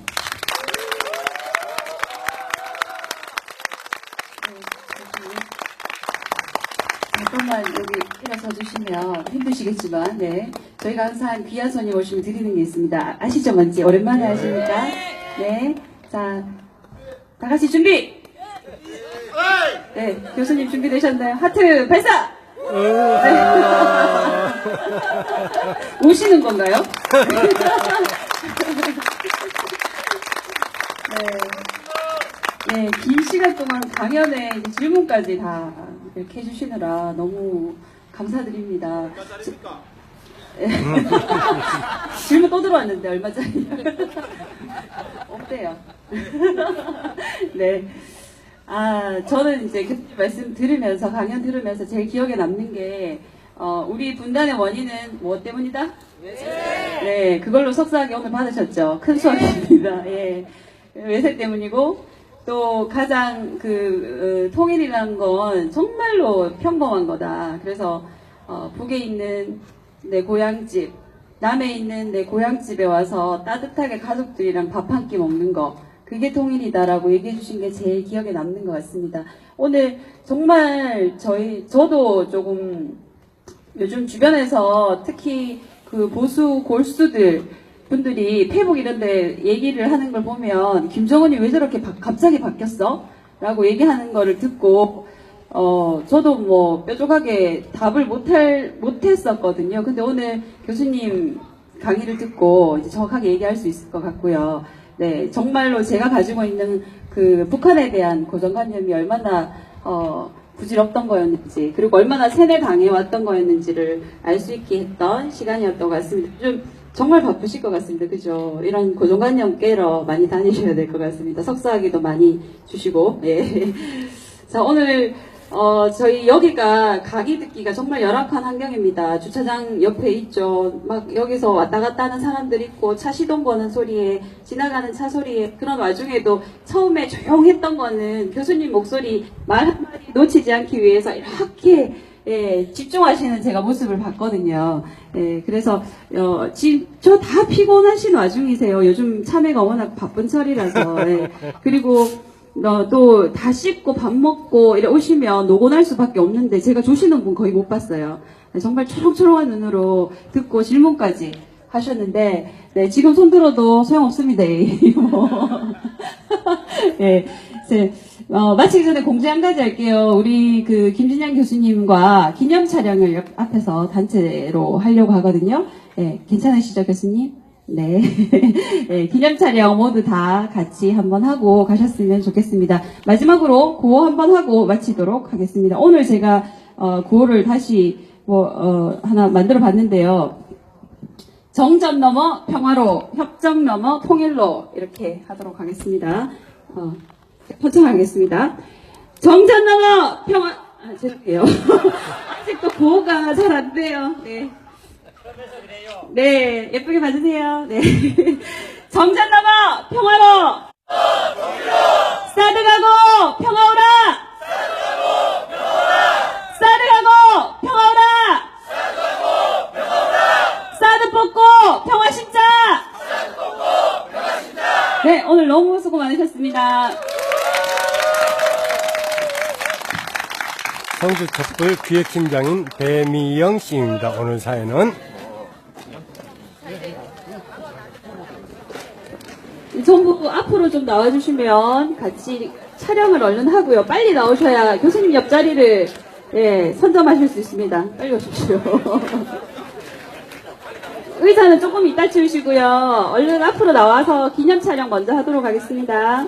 잠깐만 여기 일어서 주시면 힘드시겠지만, 네. 저희가 항상 귀한 손님 오시면 드리는 게 있습니다. 아시죠, 뭔지? 오랜만에 하시니까. 네. 자, 다 같이 준비! 네. 교수님 준비되셨나요? 하트 발사! 네. 오시는 건가요? 네. 네, 긴 시간 동안 강연에 질문까지 다 이렇게 해주시느라 너무 감사드립니다. 질문 또 들어왔는데 얼마짜리? 없대요. 네. 저는 이제 교수님 말씀 들으면서, 강연 들으면서 제일 기억에 남는 게, 우리 분단의 원인은 무엇 때문이다? 네, 그걸로 석사학위 오늘 받으셨죠. 큰 수학입니다. 예. 외세 때문이고, 또 가장 통일이라는 건 정말로 평범한 거다. 그래서, 북에 있는 내 고향집, 남해 있는 내 고향집에 와서 따뜻하게 가족들이랑 밥 한 끼 먹는 거, 그게 통일이다라고 얘기해 주신 게 제일 기억에 남는 것 같습니다. 오늘 정말 저도 조금 요즘 주변에서 특히 그 보수 골수들 분들이 페북 이런 데 얘기를 하는 걸 보면 김정은이 왜 저렇게 갑자기 바뀌었어? 라고 얘기하는 거를 듣고 저도 뭐 뾰족하게 답을 못했었거든요. 근데 오늘 교수님 강의를 듣고 이제 정확하게 얘기할 수 있을 것 같고요. 네, 정말로 제가 가지고 있는 그 북한에 대한 고정관념이 얼마나 부질없던 거였는지, 그리고 얼마나 세뇌당해왔던 거였는지를 알 수 있게 했던 시간이었던 것 같습니다. 좀 정말 바쁘실 것 같습니다. 그죠? 이런 고정관념 깨러 많이 다니셔야 될 것 같습니다. 석사학위도 많이 주시고, 네. 자, 오늘 저희 여기가 강의 듣기가 정말 열악한 환경입니다. 주차장 옆에 있죠. 막 여기서 왔다 갔다 하는 사람들 있고, 차 시동 거는 소리에, 지나가는 차 소리에, 그런 와중에도 처음에 조용했던 거는 교수님 목소리 말 한마디 놓치지 않기 위해서 이렇게 집중하시는 제가 모습을 봤거든요. 그래서 지금 저 다 피곤하신 와중이세요. 요즘 참회가 워낙 바쁜 철이라서. 그리고 또 다 씻고 밥 먹고 이래 오시면 노곤할 수밖에 없는데 제가 조시는 분 거의 못 봤어요. 정말 초롱초롱한 눈으로 듣고 질문까지 하셨는데, 네, 지금 손 들어도 소용없습니다. 네, 마치기 전에 공지 한 가지 할게요. 우리 김진양 교수님과 기념 촬영을 앞에서 단체로 하려고 하거든요. 네, 괜찮으시죠, 교수님? 네. 네, 기념 촬영 모두 다 같이 한번 하고 가셨으면 좋겠습니다. 마지막으로 구호 한번 하고 마치도록 하겠습니다. 오늘 제가 구호를 다시 하나 만들어 봤는데요. 정전 넘어 평화로, 협정 넘어 통일로, 이렇게 하도록 하겠습니다. 포청하겠습니다. 정전 넘어 평화, 죄송해요. 아직도 구호가 잘 안 돼요. 네. 네, 예쁘게 봐주세요. 네. 정전 넘어 평화로, 사드 가고 평화 오라, 사드 가고 평화 오라, 사드 뽑고 평화 심자. 네, 오늘 너무 수고 많으셨습니다. 성주 촛불 기획팀장인 배미영 씨입니다. 오늘 사연은 전부 앞으로 좀 나와주시면 같이 촬영을 얼른 하고요. 빨리 나오셔야 교수님 옆자리를 선점하실 수 있습니다. 빨리 오십시오. 의자는 조금 이따 치우시고요. 얼른 앞으로 나와서 기념 촬영 먼저 하도록 하겠습니다.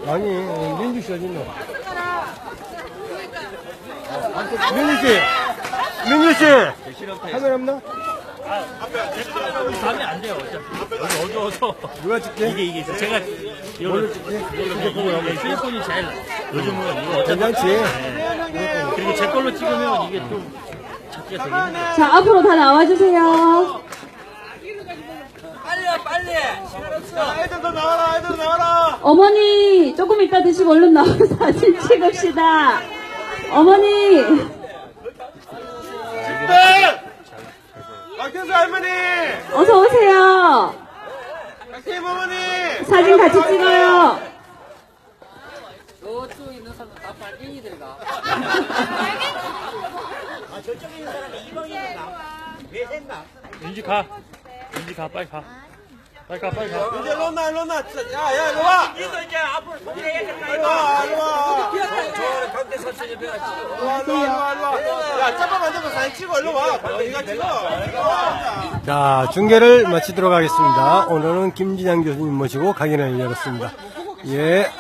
아니 민주 씨 어디 있노? 민주 씨 카메라 없나? 가면 안 돼요. 어두워서. 누가 찍게? 이게 제가 뭘로 찍게? 휴대폰이 제일 요즘은 이거 괜찮지? 그리고 제 걸로 찍으면 이게 좀 찾기가 되게 힘들어요. 자, 앞으로 다 나와주세요. 빨리! 애들 나와라! 어머니, 조금 이따 드시고 얼른 나와서 사진 찍읍시다. 어머니! 박현수 할머니! 어서오세요. 박태임 어머니! 사진 같이 찍어요. 저쪽에 있는 사람 다 빨갱이들가. 저쪽에 있는 사람이 이방인인가? 왜 생각? 윤지 가, 빨리 가. 빨리 가. 이제 일로 온나. 야, 일로 와! 이거 이제 앞으로 통일해야겠다. 일로 와. 저 가운데 서천이 배가 찍어. 일로 와. 야, 짬밥 만들고 사진 찍어. 일로 와. 이거 찍어. 자, 중계를 마치도록 하겠습니다. 오늘은 김진양 교수님 모시고 강연을 열었습니다. 예.